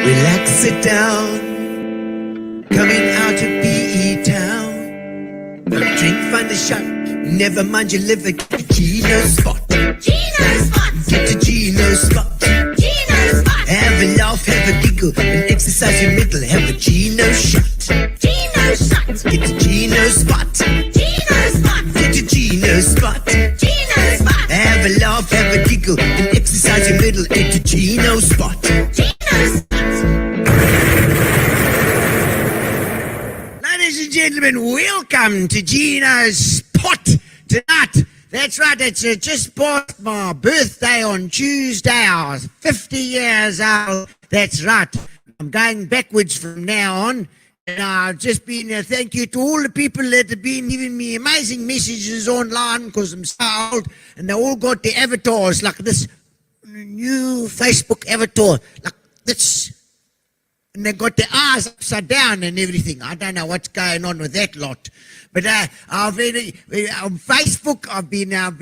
Relax, sit down. Coming out of PE town. Drink, find a shot. Never mind your liver. Get the Gino spot. Gino spot. Get the Gino spot. Gino spot. Have a laugh, have a giggle, and exercise your middle. Have a Gino shot. Gino shot. Get the Gino spot. Gino spot. Get the Gino spot. Gino spot. Have a laugh, have a giggle, and exercise your middle. Get the Gino spot. Gino spot. Ladies and gentlemen, welcome to Gino's Spot tonight. That's right, it's just past my birthday on Tuesday. I was 50 years old. That's right. I'm going backwards from now on. And I've just been, thank you to all the people that have been giving me amazing messages online because I'm so old. And they all got their avatars like this new Facebook avatar, like this. And they got their eyes upside down and everything. I don't know what's going on with that lot. But I've been on Facebook, I've been on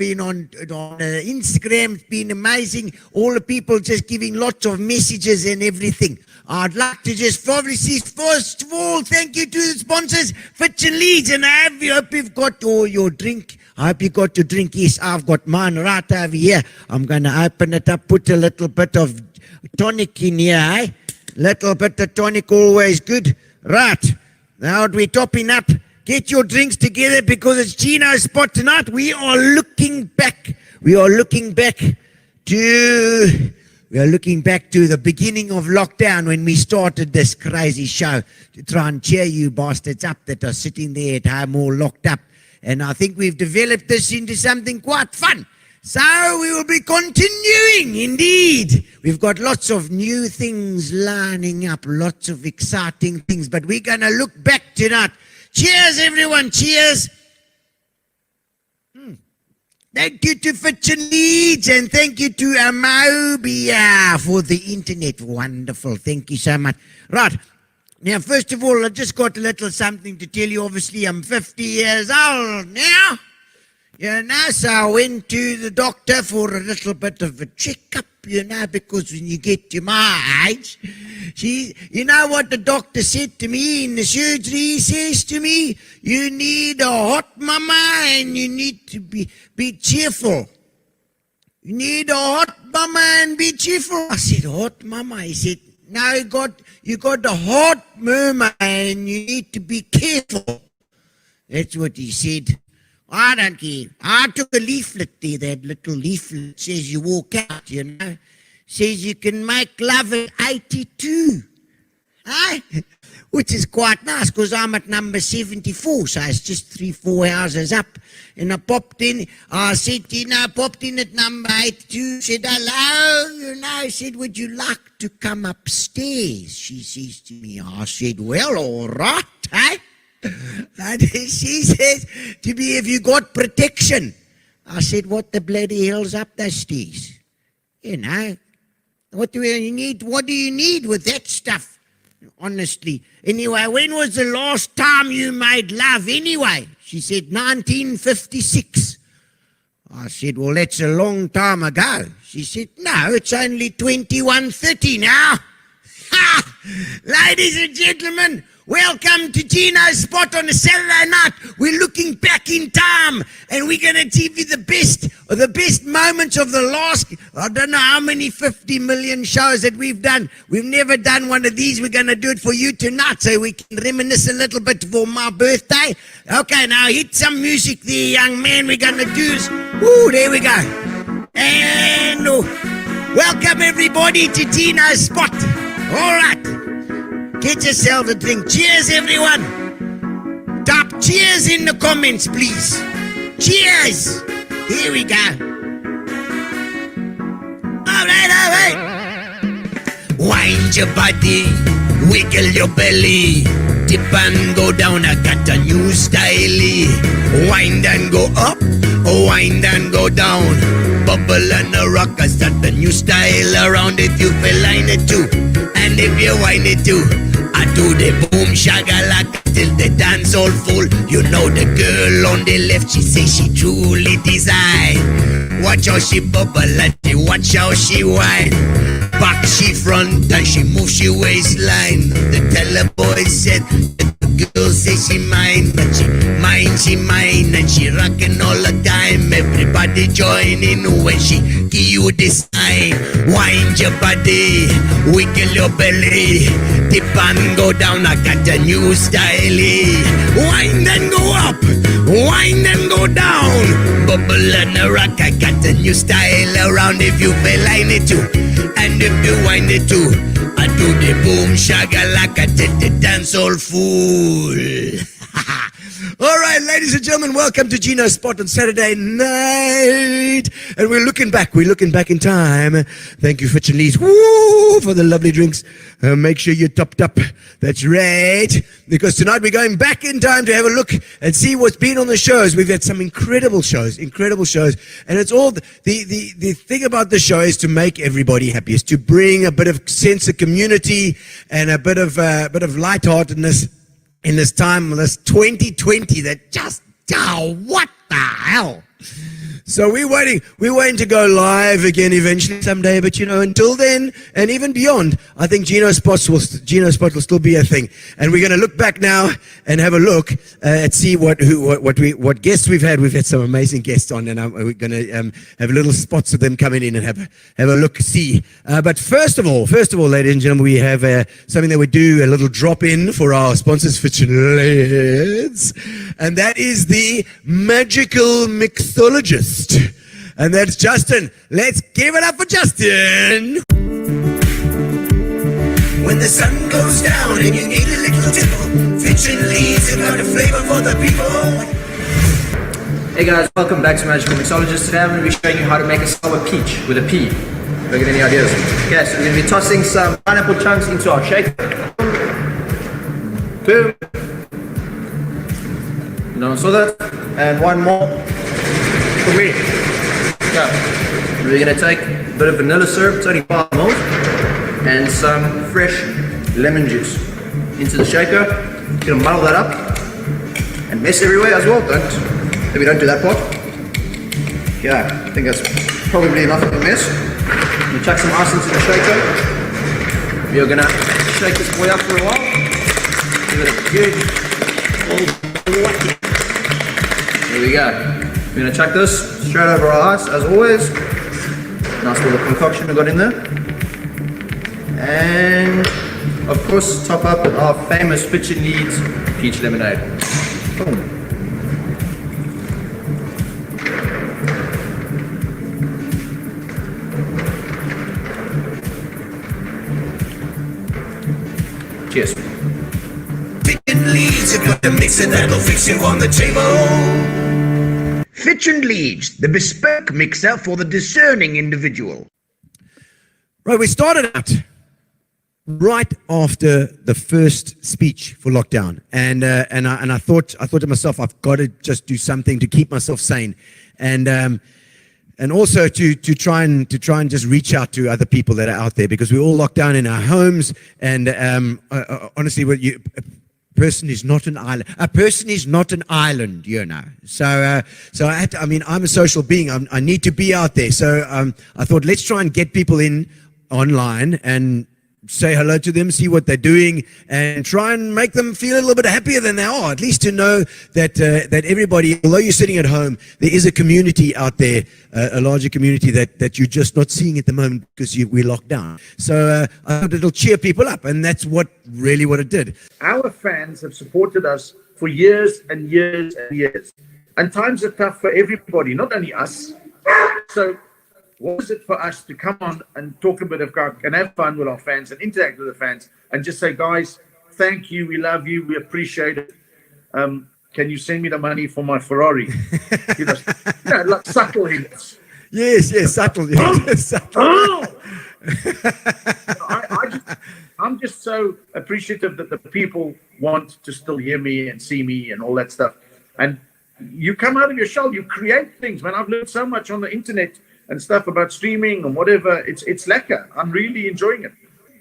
Instagram. It's been amazing. All the people just giving lots of messages and everything. I'd like to just probably say, first of all, thank you to the sponsors, Fitch Leedes. And I hope you've got all your drink. I hope you got your drink. Yes, I've got mine right over here. I'm going to open it up, put a little bit of tonic in here, eh? Little bit of tonic, always good. Right, now we're topping up. Get your drinks together because it's Gino's Spot tonight. We are looking back. We are looking back to the beginning of lockdown when we started this crazy show to try and cheer you bastards up that are sitting there at home all locked up. And I think we've developed this into something quite fun. So we will be continuing, indeed. We've got lots of new things lining up, lots of exciting things, but we're going to look back tonight. Cheers, everyone. Cheers. Thank you to Fitch Leedes and thank you to Amobia for the internet. Wonderful. Thank you so much. Right. Now, first of all, I just got a little something to tell you. Obviously, I'm 50 years old now. You know, so I went to the doctor for a little bit of a checkup, you know, because when you get to my age, you know what the doctor said to me in the surgery? He says to me, you need a hot mama and you need to be cheerful. You need a hot mama and be cheerful. I said, hot mama? He said, no, you got a hot mama and you need to be careful. That's what he said. I don't care. I took a leaflet there, that little leaflet says you walk out, you know. Says you can make love at 82. Eh? Which is quite nice because I'm at number 74, so it's just 3-4 houses up. And I popped in, I said, popped in at number 82, said, hello, you know, said, would you like to come upstairs? She says to me, I said, well, all right, eh? And she says to me, have you got protection? I said, what the bloody hell's up those stairs? You know, what do you need? What do you need with that stuff? Honestly. Anyway, when was the last time you made love anyway? She said, 1956. I said, well, that's a long time ago. She said, no, it's only 21:30 now. Ha! Ladies and gentlemen, welcome to Gino's Spot on a Saturday night. We're looking back in time and we're going to give you the best moments of the last, I don't know how many 50 million shows that we've done. We've never done one of these. We're going to do it for you tonight so we can reminisce a little bit for my birthday. Okay, now hit some music there, young man. We're going to do, there we go. And welcome everybody to Gino's Spot. All right. Get yourself a drink. Cheers, everyone. Type cheers in the comments, please. Cheers. Here we go. All right. Wind your body, wiggle your belly, dip and go down. I got a new style. Wind and go up, wind and go down. Bubble and a rock, I start the new style around. If you feel like it too, and if you wind it too, I do the boom shagalaka till the dance all full. You know the girl on the left, she says she truly design. Watch how she bubble and watch how she whine. back she front and she move she waistline. The teller boy said the girl say she mine, but she mine and she rockin' all the time. Everybody join in when she give you this sign. Wind your body, wiggle your belly, dip and go down. I got a new style. Wind and go up, wind and go down, bubble and a rock. I got a new style around. If you feel like it too, and if you wind it too, I do the boom shagalaka, take the dance all fool. All right, ladies and gentlemen, welcome to Gino's Spot on Saturday night. And we're looking back in time. Thank you, Fitch Leedes, for the lovely drinks. Make sure you're topped up. That's right. Because tonight we're going back in time to have a look and see what's been on the shows. We've had some incredible shows. And it's all, the thing about the show is to make everybody happy, is to bring a bit of sense of community and a bit of lightheartedness in this time, this 2020 that just, what the hell? So we're waiting to go live again eventually someday, but until then, and even beyond, I think Gino's Spot will still be a thing. And we're going to look back now and have a look and see what guests we've had. We've had some amazing guests on, and we're going to have little spots of them coming in and have a look, see. But first of all, ladies and gentlemen, we have something that we do, a little drop in for our sponsors, Fitch Leedes, and that is the magical mixologist. And that's Justin. Let's give it up for Justin. When the sun goes down and you need a little tipple, Fitch Leedes have got a flavor for the people. Hey guys, welcome back to Magical Mixologist. Today I'm going to be showing you how to make a sour peach with a P. Don't get any ideas? Okay, so we're going to be tossing some pineapple chunks into our shaker. Boom. You don't saw that? And one more for me. So, we're going to take a bit of vanilla syrup, it's only 5 ml, and some fresh lemon juice into the shaker. You're going to muddle that up and mess everywhere as well. Maybe don't do that part. Yeah, I think that's probably enough of a mess. You chuck some ice into the shaker. You're going to shake this boy up for a while. Give it a good old whack. There we go. We're going to chuck this straight over our ice, as always. Nice little concoction we got in there. And, of course, top up with our famous Fitch Leedes peach lemonade. Boom. Cheers. Fitch Leedes, you've got the mixer that'll fix you on the table. Fitch Leedes, the bespoke mixer for the discerning individual. Right, we started out right after the first speech for lockdown, and I thought to myself, I've got to just do something to keep myself sane, and also to try and just reach out to other people that are out there, because we're all locked down in our homes, and honestly, a person is not an island. A person is not an island, So I'm a social being. I need to be out there. So I thought, let's try and get people in online and say hello to them, see what they're doing, and try and make them feel a little bit happier than they are. At least to know that everybody, although you're sitting at home, there is a community out there, a larger community that you're just not seeing at the moment because we're locked down. So I thought it'll cheer people up, and that's what it did. Our fans have supported us for years and years and years. And times are tough for everybody, not only us. So what is it for us to come on and talk a bit of cock and have fun with our fans and interact with the fans and just say, guys, thank you, we love you, we appreciate it. Can you send me the money for my Ferrari? Like subtle hints. Yes, subtle. Subtle. I'm just so appreciative that the people want to still hear me and see me and all that stuff. And you come out of your shell, you create things, man. I've learned so much on the internet and stuff about streaming and whatever. It's lekker. I'm really enjoying it.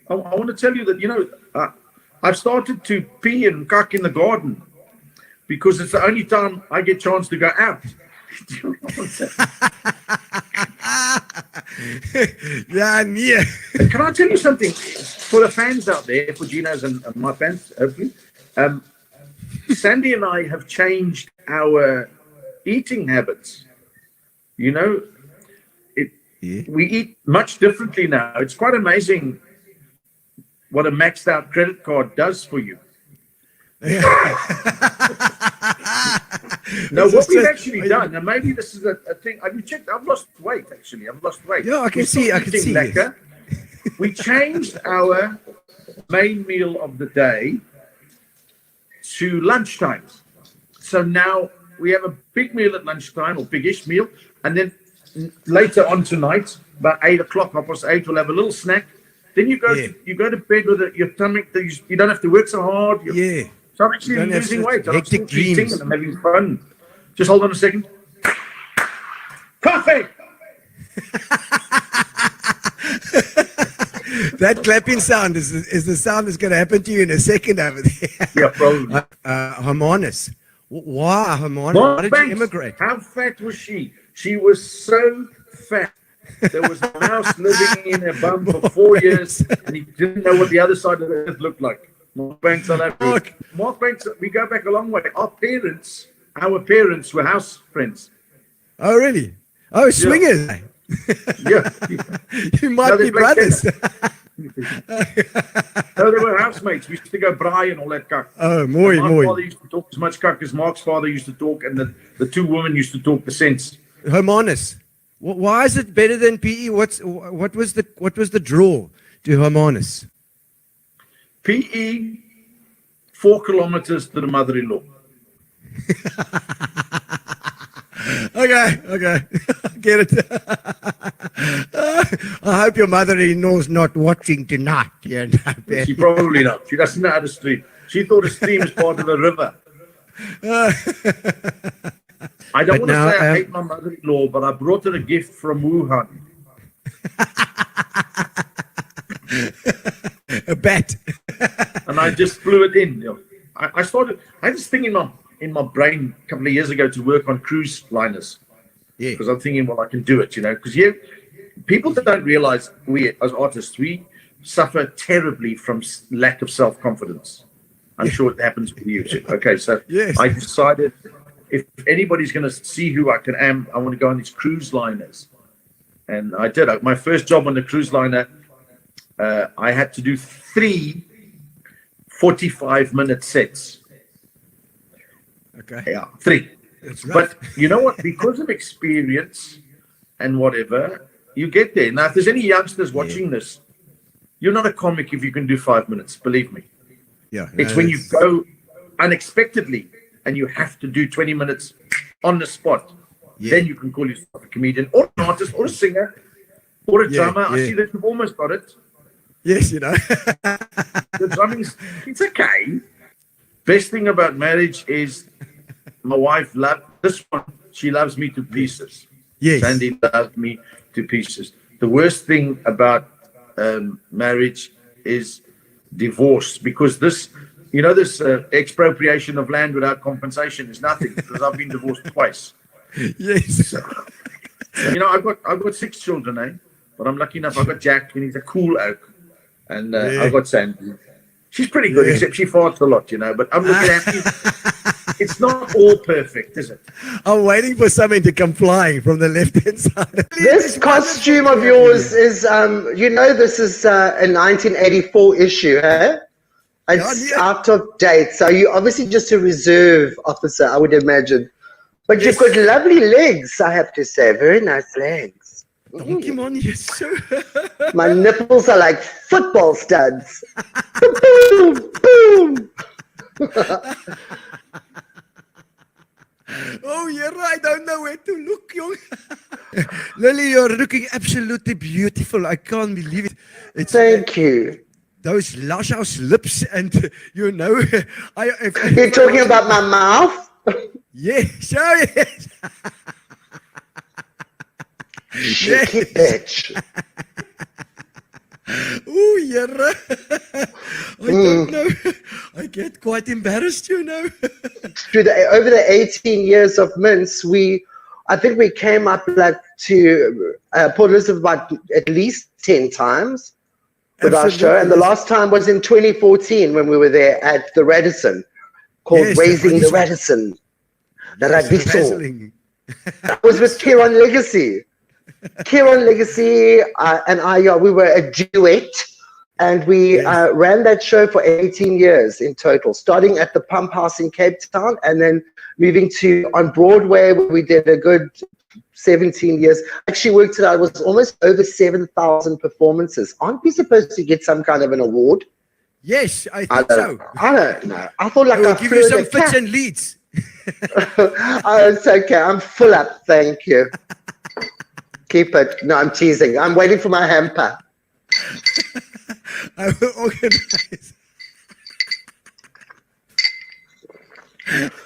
I want to tell you that, I've started to pee and cuck in the garden because it's the only time I get chance to go out. Yeah, yeah. And can I tell you something? For the fans out there, for Gino's and my fans, hopefully, Sandy and I have changed our eating habits. You know, we eat much differently now. It's quite amazing what a maxed out credit card does for you. No, what we've actually done, and maybe this is a thing. Have you checked? I've lost weight, actually. I've lost weight. Yeah, I can see. Lekker. We changed our main meal of the day to lunchtime. So now we have a big meal at lunchtime, or biggish meal, and then later on tonight, about 8 o'clock, 8:30, we'll have a little snack. Then you go to bed with your stomach. You don't have to work so hard. So I'm actually losing weight. I'm still eating and I'm having fun. Just hold on a second. Coffee! That clapping sound is the sound that's going to happen to you in a second over there. Yeah, probably. Hermanus. Why, Hermanus? Why did you immigrate? How fat was she? She was so fat. There was a mouse living in her bum for 4 years, and he didn't know what the other side of the earth looked like. Mark Banks, Mark Banks, we go back a long way. Our parents were house friends. Oh, really? Oh, swingers. Yeah. You might be brothers. No, they were housemates. We used to go braai and all that cuck. Oh, my father used to talk as much cuck as Mark's father used to talk, and the two women used to talk the sense. Hermanus. Why is it better than PE? What was the draw to Hermanus? PE, 4 kilometers to the mother-in-law. Okay. Get it. I hope your mother-in-law's not watching tonight. Yeah, no, She probably not. She doesn't know how to stream. She thought a stream is part of a river. I don't want to say I hate my mother-in-law, but I brought her a gift from Wuhan. A bat. And I just flew it in. I had this thing in my brain a couple of years ago to work on cruise liners. Yeah. Because I'm thinking, well, I can do it, Because people don't realize we, as artists, we suffer terribly from lack of self-confidence. I'm sure it happens with you too. Okay, so I decided if anybody's going to see who I am, I want to go on these cruise liners. And I did. My first job on the cruise liner, I had to do 3 45-minute sets. Okay. Yeah, 3. But you know what? Because of experience and whatever, you get there. Now, if there's any youngsters watching this, you're not a comic if you can do 5 minutes, believe me. Yeah. It's when you go unexpectedly and you have to do 20 minutes on the spot. Then you can call yourself a comedian or an artist or a singer or a drummer. I see that you've almost got it. Yes, The drumming's, it's okay. Best thing about marriage is my wife loves this one. She loves me to pieces. Yes. Sandy loves me to pieces. The worst thing about marriage is divorce, because this expropriation of land without compensation is nothing, because I've been divorced twice. Yes. So, I've got 6 children, but I'm lucky enough. I've got Jack, and he's a cool oak, and I've got Sandy. She's pretty good, except she farts a lot, But I'm looking at you. It's not all perfect, is it? I'm waiting for something to come flying from the left-hand side. This costume of yours is, this is a 1984 issue, eh? It's out of date. So you're obviously just a reserve officer, I would imagine. But you've got lovely legs, I have to say. Very nice legs. Thank you, man. Yes, sir. My nipples are like football studs. Boom, boom. Oh, I don't know where to look, young. Lilli, you're looking absolutely beautiful. I can't believe it. Thank you. Those luscious lips and, You're talking about my mouth? Yes, yes. Cheeky bitch. Oh, I don't know. I get quite embarrassed, Over the 18 years of Mince, we I think we came up like to Port Elizabeth about at least 10 times with our show. And the last time was in 2014 when we were there at the Radisson, called Raising the Radisson. The Radisson. I was with Kieran Legacy. Kieran Legacy and I, we were a duet. And we ran that show for 18 years in total, starting at the Pump House in Cape Town and then moving to on Broadway, where we did a good 17 years. Actually worked it out, it was almost over 7,000 performances. Aren't we supposed to get some kind of an award? Yes, I think so. I don't know. I thought like I'll give you some Fitch and Leedes. Oh, it's okay. I'm full up. Thank you. Keep it. No, I'm teasing. I'm waiting for my hamper. I will organize.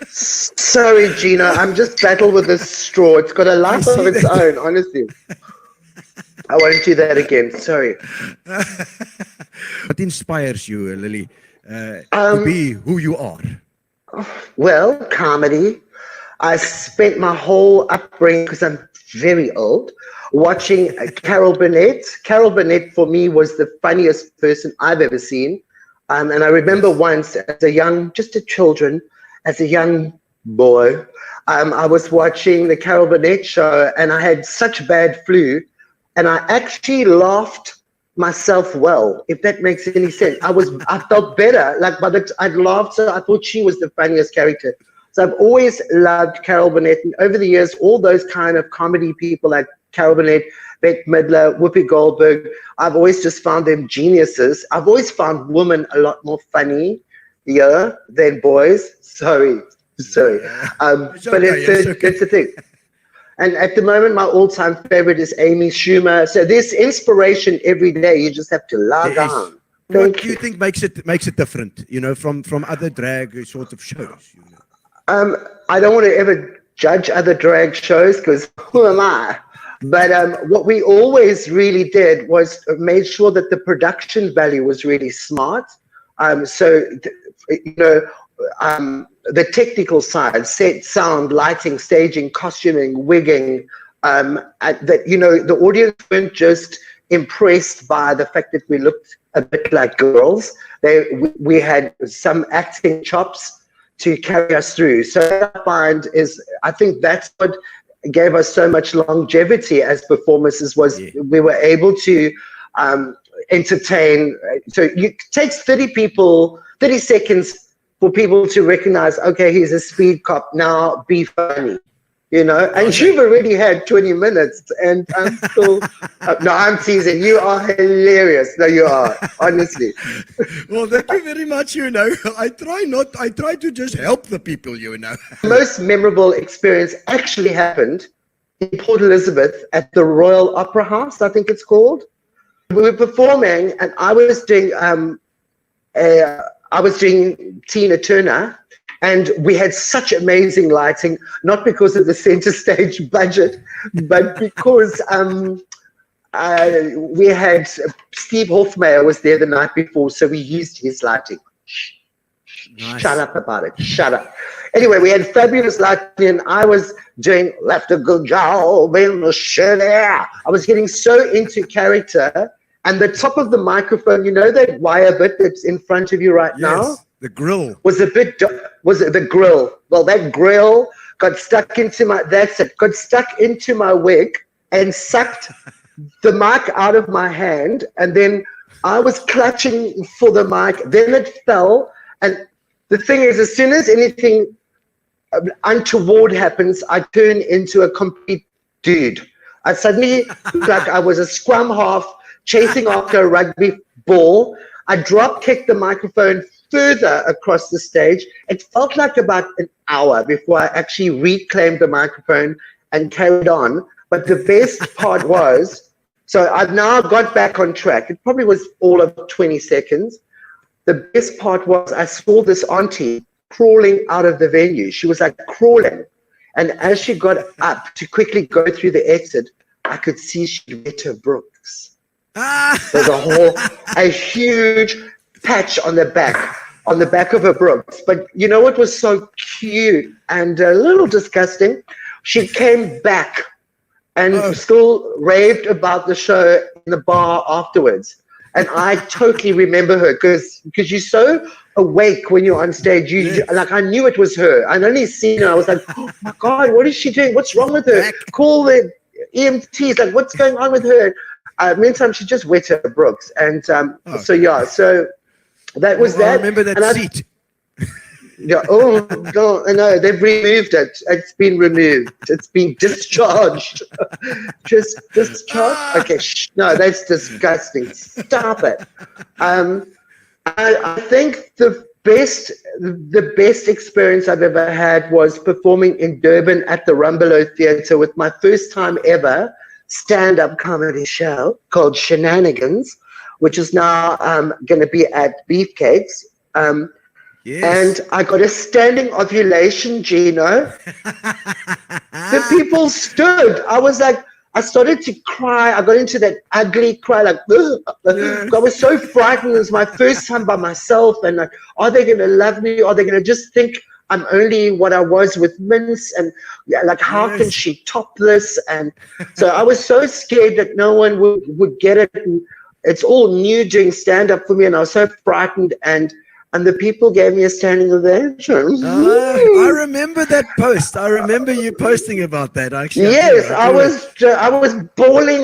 Sorry, Gino. I'm just battled with this straw. It's got a life of its own, honestly. I won't do that again. Sorry. What inspires you, Lilli, to be who you are? Well, comedy. I spent my whole upbringing, because I'm very old, watching Carol Burnett. Carol Burnett, for me, was the funniest person I've ever seen. And I remember once, as a young boy, I was watching the Carol Burnett show, and I had such bad flu, and I actually laughed myself well, if that makes any sense. I felt better, like I'd laughed, so I thought she was the funniest character. So I've always loved Carol Burnett, and over the years, all those kind of comedy people like Carol Burnett, Bette Midler, Whoopi Goldberg, I've always just found them geniuses. I've always found women a lot more funny than boys. Sorry. But it's a thing. And at the moment, my all-time favorite is Amy Schumer. So there's inspiration every day. You just have to log on. What do you think makes it different, from other drag sort of shows? I don't want to ever judge other drag shows, because who am I? But what we always really did was made sure that the production value was really smart. The technical side, set, sound, lighting, staging, costuming, wigging, the audience weren't just impressed by the fact that we looked a bit like girls. We had some acting chops to carry us through. So I think that's what gave us so much longevity as performances, was we were able to entertain. So it takes 30 seconds for people to recognize, okay, he's a speed cop, now be funny, and you've already had 20 minutes, and I'm still, no, I'm teasing, you are hilarious. No, you are, honestly. Well, thank you very much, I try to just help the people, The most memorable experience actually happened in Port Elizabeth at the Royal Opera House, I think it's called. We were performing, and I was doing Tina Turner, and we had such amazing lighting, not because of the center stage budget, but because we had Steve Hofmeyer was there the night before, so we used his lighting. Nice. Shut up about it. Shut up. Anyway, we had fabulous lighting, and I was doing left a good job in the city. I was getting so into character. And the top of the microphone, that wire bit that's in front of you right now? The grill. Was it the grill? Well, that grill got stuck into my wig and sucked the mic out of my hand. And then I was clutching for the mic. Then it fell. And the thing is, as soon as anything untoward happens, I turn into a complete dude. I suddenly looked like I was a scrum half chasing after a rugby ball. I drop-kicked the microphone further across the stage. It felt like about an hour before I actually reclaimed the microphone and carried on. But the best part was, so I've now got back on track. It probably was all of 20 seconds. The best part was I saw this auntie crawling out of the venue. She was like crawling. And as she got up to quickly go through the exit, I could see she'd wet her Brooks. There's a huge patch on the back of her Brooks. But what was so cute and a little disgusting? she came back and still raved about the show in the bar afterwards. And I totally remember her because you're so awake when you're on stage. Like, I knew it was her. I'd only seen her. I was like, oh my God, what is she doing? What's wrong with her? Call the EMTs. Like, what's going on with her? Meantime, she just wet her brooks. And so that was that. I remember that seat. Yeah. Oh God! No, they've removed it. It's been removed. It's been discharged. Just discharged. Okay. No, that's disgusting. Stop it. I think the best experience I've ever had was performing in Durban at the Rumbelow Theatre with my first time ever stand-up comedy show called Shenanigans, which is now going to be at Beefcakes. Yes. And I got a standing ovulation, Gino. The people stood. I was like, I started to cry. I got into that ugly cry, like, ugh. I was so frightened. It was my first time by myself. And like, are they going to love me? Are they going to just think I'm only what I was with Mince? And like, how can she top this? And so I was so scared that no one would get it. And it's all new doing stand-up for me. And I was so frightened. And the people gave me a standing ovation. I remember that post. I remember you posting about that. Actually, yes, I was bawling.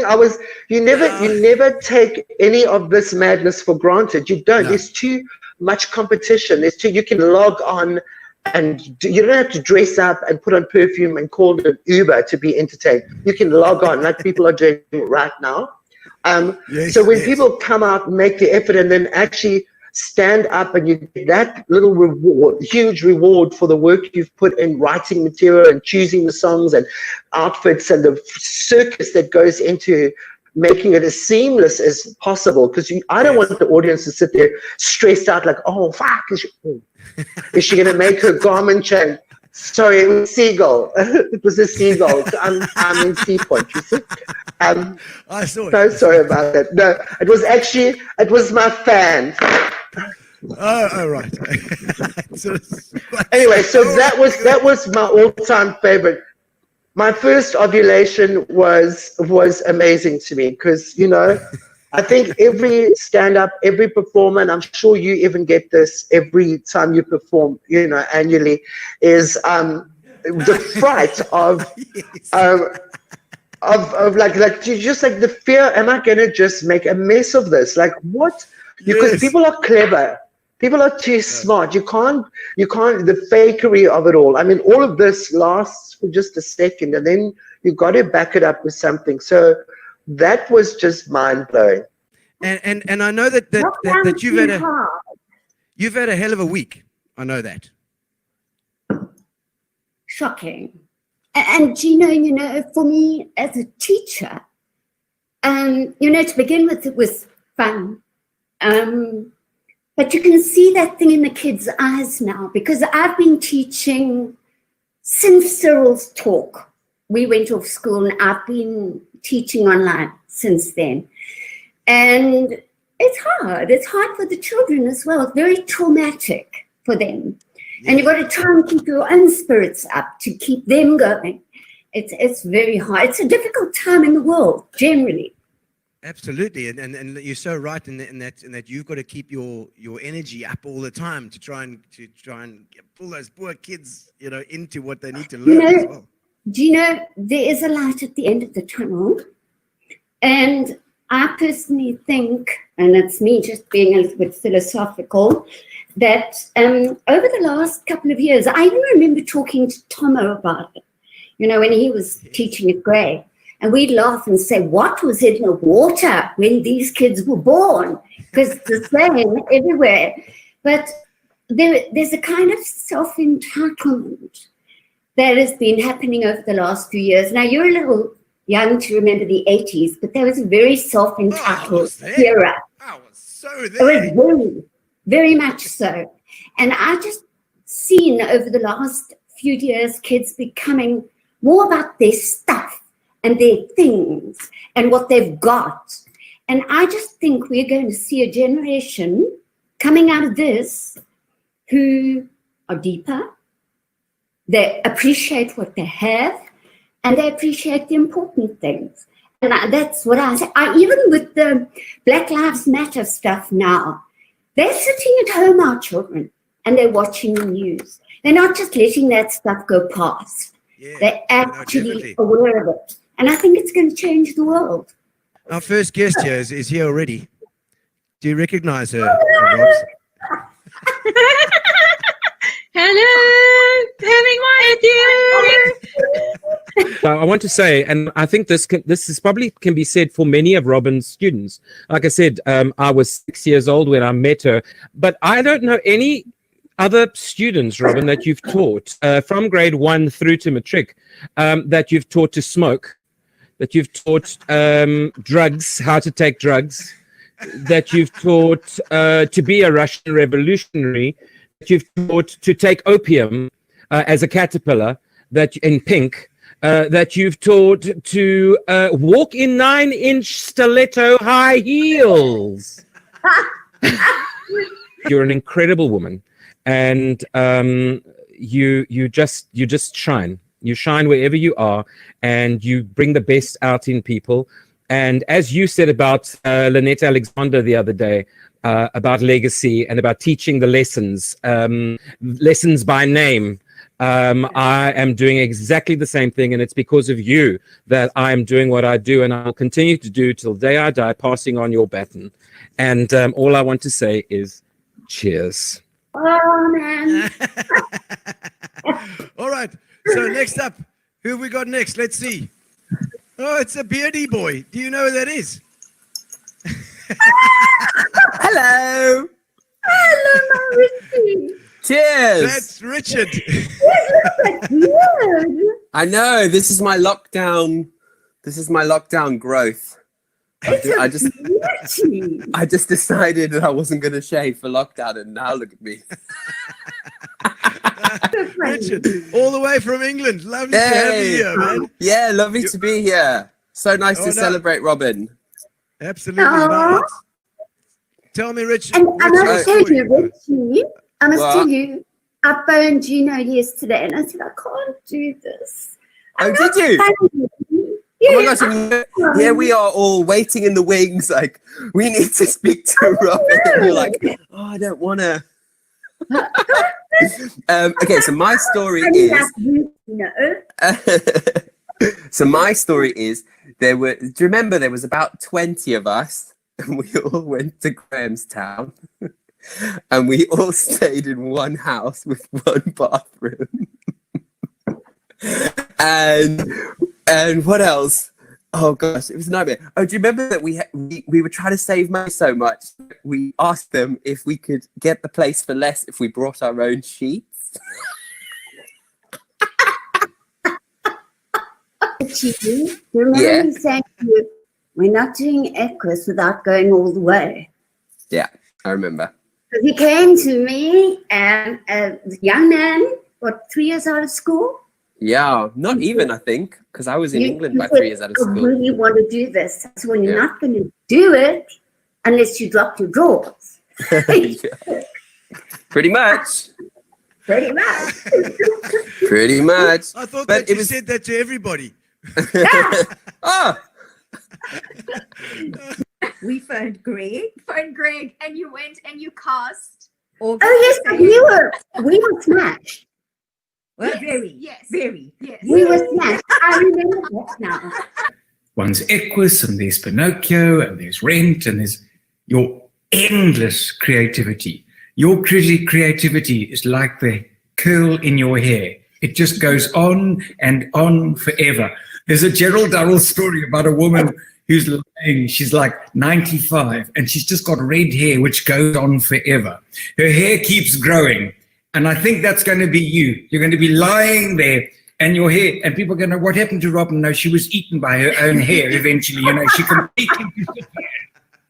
You never take any of this madness for granted. You don't. No. There's too much competition. You can log on, and you don't have to dress up and put on perfume and call an Uber to be entertained. You can log on like people are doing right now. So when people come out and make the effort and then actually stand up and you get that little reward, huge reward for the work you've put in writing material and choosing the songs and outfits and the circus that goes into making it as seamless as possible. Because I don't want the audience to sit there stressed out like, oh, fuck, is she going to make her garment change? Sorry, it was seagull. It was a seagull. I'm in Sea Point, you see. I saw it. So sorry about that. No, it was my fan. Oh, right. Anyway, so that was my all-time favorite. My first ovulation was amazing to me because, I think every stand-up, every performer, and I'm sure you even get this every time you perform, annually, is the fright of like just like the fear. Am I going to just make a mess of this? Like what? Because people are clever. People are too smart. You can't, the fakery of it all. I mean, all of this lasts for just a second and then you got to back it up with something. So that was just mind blowing. And I know that you've had a hell of a week. I know that. Shocking. And Gino, for me as a teacher, to begin with, it was fun. But you can see that thing in the kids' eyes now because I've been teaching since Cyril's talk. We went off school and I've been teaching online since then. And it's hard. It's hard for the children as well. It's very traumatic for them. And you've got to try and keep your own spirits up to keep them going. It's very hard. It's a difficult time in the world, generally. Absolutely, and you're so right in that you've got to keep your energy up all the time to try and pull those poor kids, into what they need to learn as well. Gino, there is a light at the end of the tunnel, and I personally think, and it's me just being a little bit philosophical, that over the last couple of years, I even remember talking to Tomo about it, when he was teaching at Grey. And we'd laugh and say, what was in the water when these kids were born? Because it's the same everywhere. But there's a kind of self-entitlement that has been happening over the last few years. Now, you're a little young to remember the 80s, but there was a very self-entitled era. I was so there. It was very, very much so. And I just seen over the last few years kids becoming more about their stuff and their things and what they've got. And I just think we're going to see a generation coming out of this who are deeper. They appreciate what they have. and they appreciate the important things. And that's what I say. Even with the Black Lives Matter stuff now, they're sitting at home, our children, and they're watching the news. They're not just letting that stuff go past. Yeah, They're actually definitely. aware of it. And I think it's going to change the world. Our first guest here is here already. Do you recognize her, Robs? Hello, having one with you. So I want to say, and I think this is probably can be said for many of Robin's students. Like I said, I was 6 years old when I met her, but I don't know any other students, Robin, that you've taught from grade 1 through to matric, that you've taught to smoke, that you've taught drugs, how to take drugs, that you've taught to be a Russian revolutionary, that you've taught to take opium as a caterpillar, that in pink, that you've taught to walk in 9-inch stiletto high heels. You're an incredible woman, and you just shine. You shine wherever you are, and you bring the best out in people. And as you said about Lynette Alexander the other day, about legacy and about teaching the lessons, lessons by name, I am doing exactly the same thing, and it's because of you that I am doing what I do, and I will continue to do till the day I die, passing on your baton. And all I want to say is cheers. Oh, man. All right. So next up, who have we got next? Let's see. Oh, it's a beardy boy. Do you know who that is? Hello. Hello, Richie. Cheers. That's Richard. Good. I know this is my lockdown. This is my lockdown growth. I just decided that I wasn't going to shave for lockdown, and now look at me. Richard, all the way from England. Lovely to have you here, man. Yeah, lovely to be here. So nice to celebrate Robin. Absolutely. Right. Tell me, Richard. And I what's must your tell story? you, Richie, I must What? tell you, I phoned Gino yesterday and I said, I can't do this. Oh, did you? Oh my gosh, and here we are all waiting in the wings, like, we need to speak to Robin. And you're like, oh, I don't want to. Okay, so my story is... So my story is, do you remember there was about 20 of us, and we all went to Grahamstown, and we all stayed in one house with one bathroom. And what else? Oh gosh, it was a nightmare. Oh, do you remember that we were trying to save money so much? We asked them if we could get the place for less if we brought our own sheets. Remember me saying to you, we're not doing Equus without going all the way. Yeah, I remember. Because he came to me and a young man, 3 years out of school? Yeah, not even, I think, because I was in England by 3 years out of I school. really want to do this. So when you're not going to do it unless you drop your drawers. Yeah. Pretty much. Pretty much. Pretty much. I thought But that you it was- said that to everybody. Oh, We phoned Greg, and you went and you cast. Oh, yes, we were smashed. Well, very. Yes. We were smashed. I remember that now. One's Equus, and there's Pinocchio, and there's Rent, and there's your endless creativity. Your creativity is like the curl in your hair. It just goes on and on forever. There's a Gerald Durrell story about a woman who's lying, she's like 95, and she's just got red hair, which goes on forever. Her hair keeps growing. And I think that's going to be you. You're going to be lying there, and your hair, and people are going to know what happened to Robin. No, she was eaten by her own hair eventually. She completely disappeared.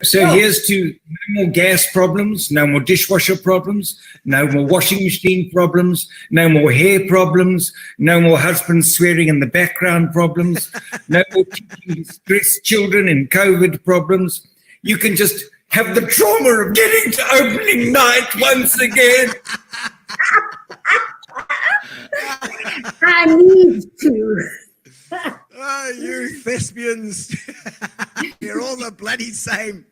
So here's to no more gas problems, no more dishwasher problems, no more washing machine problems, no more hair problems, no more husbands swearing in the background problems, no more teaching stressed children in COVID problems. You can just have the trauma of getting to opening night once again. I need to. Oh, you thespians. You're all the bloody same.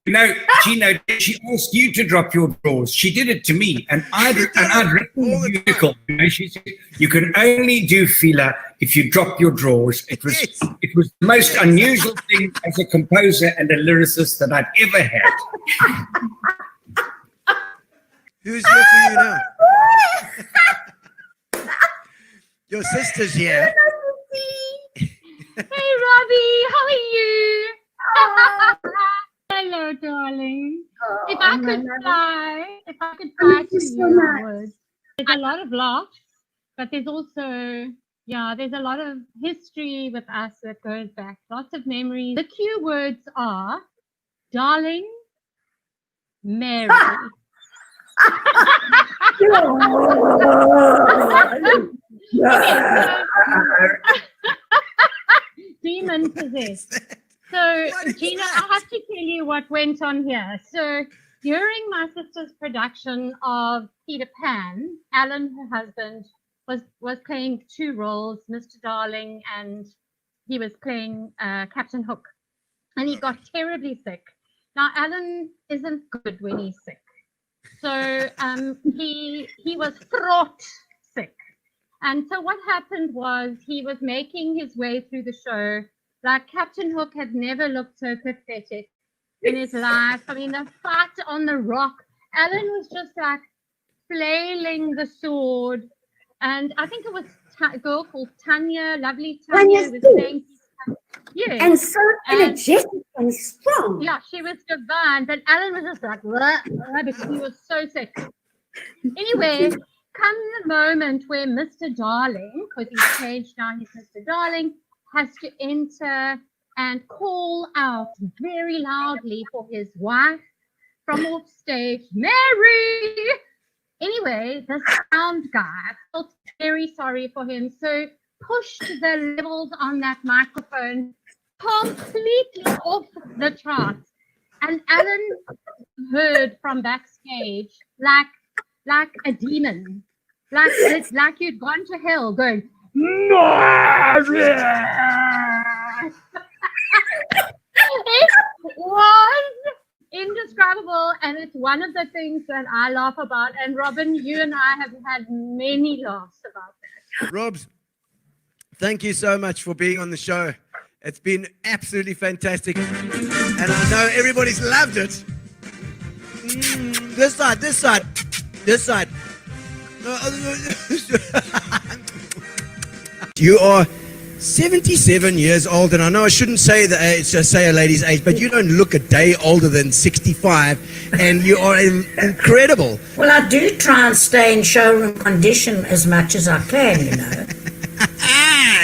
You know, Gino, she asked you to drop your drawers. She did it to me, and I'd written a musical. You know, she said, you can only do fila if you drop your drawers. It was the most unusual thing as a composer and a lyricist that I'd ever had. Who's here for you now? Your sister's here. Hey, Robbie, how are you? Hello, darling. If I could fly to you, I would. There's a lot of laughs, but there's also, there's a lot of history with us that goes back, lots of memories. The cue words are, darling, Mary. Demon possessed. So, Gina, I have to tell you what went on here. So, during my sister's production of Peter Pan, Alan, her husband, was playing two roles, Mr. Darling, and he was playing Captain Hook. And he got terribly sick. Now, Alan isn't good when he's sick. So, he was fraught sick. And so what happened was he was making his way through the show. Like Captain Hook had never looked so pathetic in his life. I mean, the fight on the rock, Alan was just like flailing the sword. And I think it was a girl called Tanya, lovely Tanya, was playing. Yes. And so energetic and strong. Yeah, she was divine. But Alan was just like, because he was so sick. Anyway, come the moment where Mr. Darling, because he's changed now, he's Mr. Darling, has to enter and call out very loudly for his wife from off stage, Mary! Anyway, the sound guy felt very sorry for him, so pushed the levels on that microphone completely off the charts. And Alan heard from backstage like a demon, like you'd gone to hell, going, Mary! It was indescribable, and it's one of the things that I laugh about. And Robin, you and I have had many laughs about that. Robs, thank you so much for being on the show. It's been absolutely fantastic, and I know everybody's loved it. This side. You are 77 years old, and I know I shouldn't say the age, say a lady's age, but you don't look a day older than 65, and you are incredible. Well, I do try and stay in showroom condition as much as I can, you know.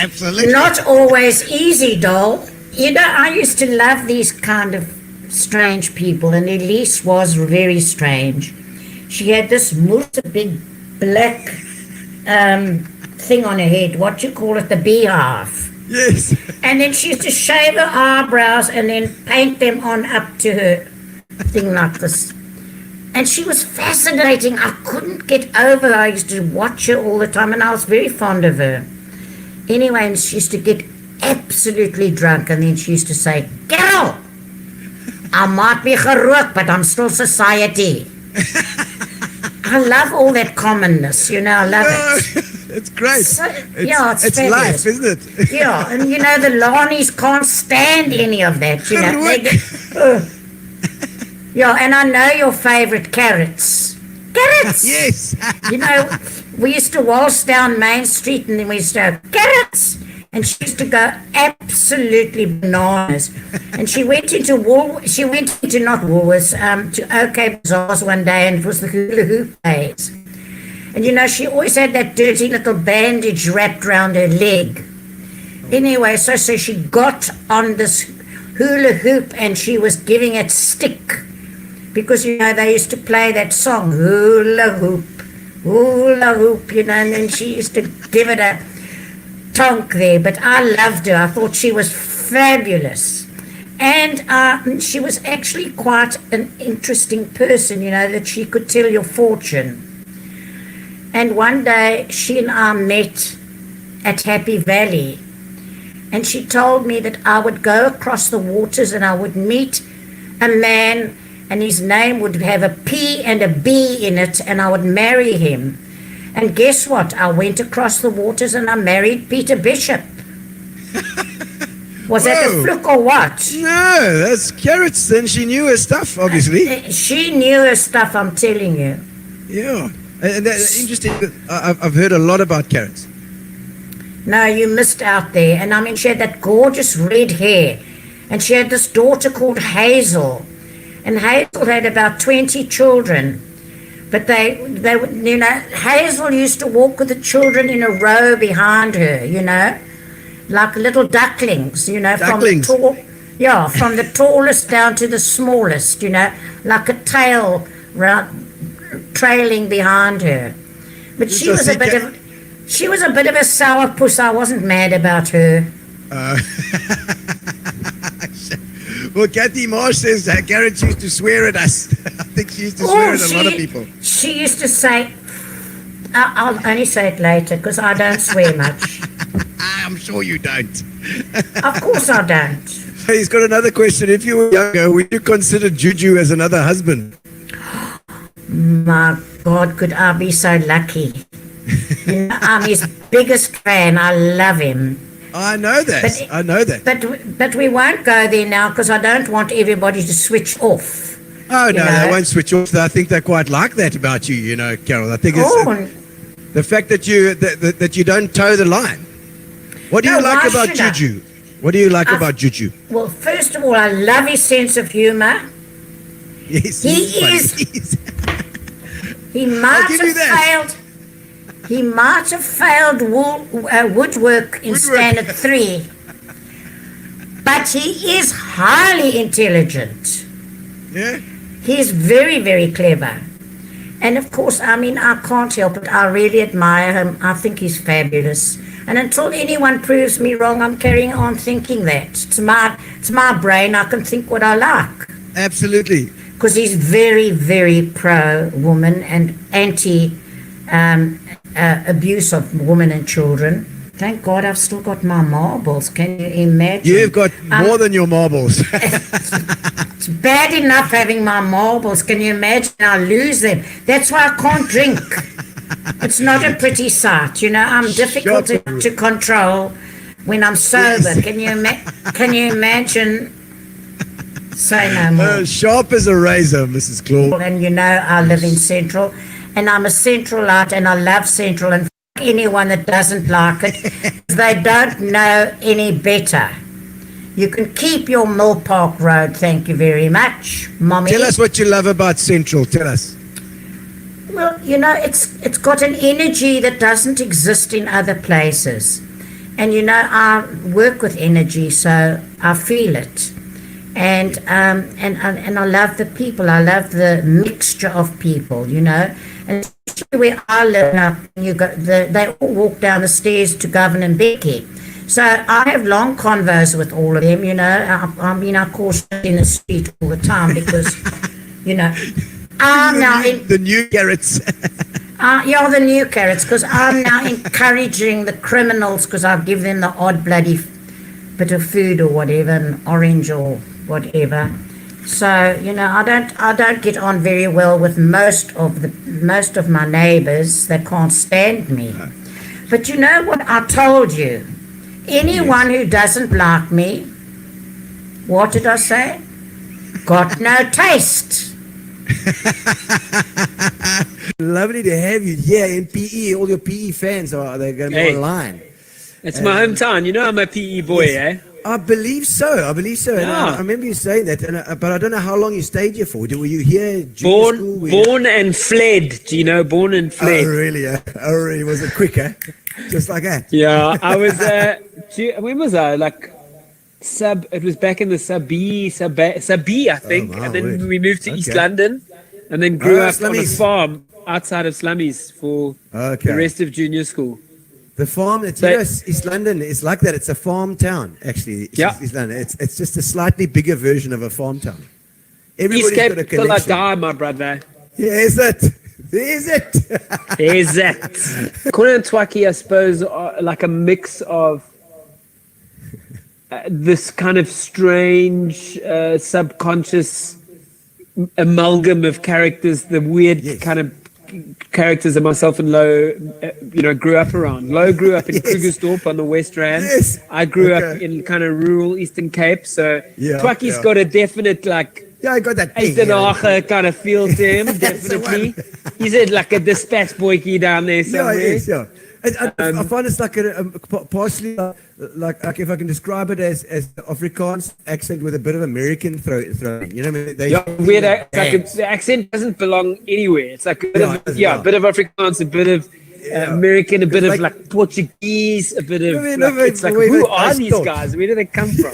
Absolutely. Not always easy, doll. You know, I used to love these kind of strange people, and Elise was very strange. She had this big black thing on her head. What do you call it? The beehive. Yes. And then she used to shave her eyebrows and then paint them on up to her thing like this. And she was fascinating. I couldn't get over her. I used to watch her all the time, and I was very fond of her. Anyway, and she used to get absolutely drunk, and then she used to say, "Girl, I might be gerook, but I'm still society." I love all that commonness, you know, I love it. It's great. So, it's life, isn't it? Yeah, and you know, the Lanis can't stand any of that, you know. They get, yeah, and I know your favorite, carrots. Carrots! Yes. You know, we used to waltz down Main Street, and then we used to have carrots. And she used to go absolutely bananas. And she went into not Woolworths, to OK Bazaars one day, and it was the hula hoop days. And you know, she always had that dirty little bandage wrapped around her leg. Anyway, so she got on this hula hoop, and she was giving it stick. Because, you know, they used to play that song, hula hoop, you know, and then she used to give it a tonk there, but I loved her. I thought she was fabulous. And she was actually quite an interesting person, you know, that she could tell your fortune. And one day she and I met at Happy Valley, And she told me that I would go across the waters and I would meet a man and his name would have a P and a B in it, and I would marry him. And guess what? I went across the waters and I married Peter Bishop. Was that a fluke or what? No, that's carrots. Then she knew her stuff, obviously. She knew her stuff, I'm telling you. Yeah. And that's interesting. I've heard a lot about carrots. No, you missed out there. And I mean, she had that gorgeous red hair. And she had this daughter called Hazel. And Hazel had about 20 children. But they, you know, Hazel used to walk with the children in a row behind her, you know, like little ducklings, you know, Ducklings. from the tallest down to the smallest, you know, like a tail trailing behind her. But she was a bit of a sourpuss. I wasn't mad about her. Well, Kathy Marsh says that carrots used to swear at us. I think she used to swear at a lot of people. She used to say, I'll only say it later because I don't swear much. I'm sure you don't. Of course I don't. He's got another question. If you were younger, would you consider Juju as another husband? My God, could I be so lucky? You know, I'm his biggest fan. I love him. I know that. But we won't go there now because I don't want everybody to switch off. Oh, no, they won't switch off. I think they quite like that about you, you know, Carol. I think it's the fact that you don't toe the line. What do you like about Juju? What do you like about Juju? Well, first of all, I love his sense of humor. Yes, He might have failed woodwork in Standard 3, but he is highly intelligent. Yeah. He's very, very clever. And of course, I mean, I can't help it. I really admire him. I think he's fabulous. And until anyone proves me wrong, I'm carrying on thinking that. It's my brain. I can think what I like. Absolutely. Because he's very, very pro-woman and anti-abuse of women and children. Thank God I've still got my marbles. Can you imagine? You've got more than your marbles. It's bad enough having my marbles. Can you imagine? I lose them. That's why I can't drink. It's not a pretty sight. You know, I'm difficult to control when I'm sober. Can you imagine? Say no more. Sharp as a razor, Mrs. Claw. And you know, I live in Central, and I'm a Centralite, and I love Central, and anyone that doesn't like it, they don't know any better. You can keep your Mill Park Road, thank you very much, Mommy. Tell us what you love about Central, tell us. Well, you know, it's got an energy that doesn't exist in other places. And you know, I work with energy, so I feel it. And I love the people. I love the mixture of people, you know. And especially where I live now, they all walk down the stairs to Govan and Becky. So I have long convos with all of them, you know. I mean, I course in the street all the time because, you know, I'm now in the new carrots. Yeah, the new carrots, because I'm now encouraging the criminals because I give them the odd bloody bit of food or whatever, an orange or whatever. So, you know, I don't get on very well with most of my neighbors. They can't stand me. But you know what I told you? Anyone who doesn't like me, what did I say? Got no taste. Lovely to have you here in PE. All your PE fans they're going to be online. It's my hometown. You know I'm a PE boy, eh? I believe so. And I remember you saying that, but I don't know how long you stayed here for. Were you here? Born and fled, Gino. Born and fled. Oh, really? Was it quicker? Just like that? Yeah, I was. When was I? Like it was back in the sub B, I think. And then we moved to East London, and then grew up on a farm outside of Slummies for the rest of junior school. The farm, East London is like that. It's a farm town, actually. East London. It's just a slightly bigger version of a farm town. Everybody's got a connection. Till I die, my brother. Yeah, is it? Kuna and Twaki, I suppose, are like a mix of this kind of strange subconscious amalgam of characters, the weird kind of characters that myself and Lo, grew up around. Lo grew up in Krugersdorp on the West Rand. I grew up in kind of rural Eastern Cape. So Twaki's got a definite I got that thing. Eitenager kind of feel to him, definitely. He's like a dispatch boykie down there somewhere. Yeah. I find it's like partially like if I can describe it as Afrikaans accent with a bit of American throw. You know what I mean? Weird. The accent doesn't belong anywhere. It's like a bit of Afrikaans, a bit of American, a bit of like Portuguese, a bit of. It's like who are these guys? Where do they come from?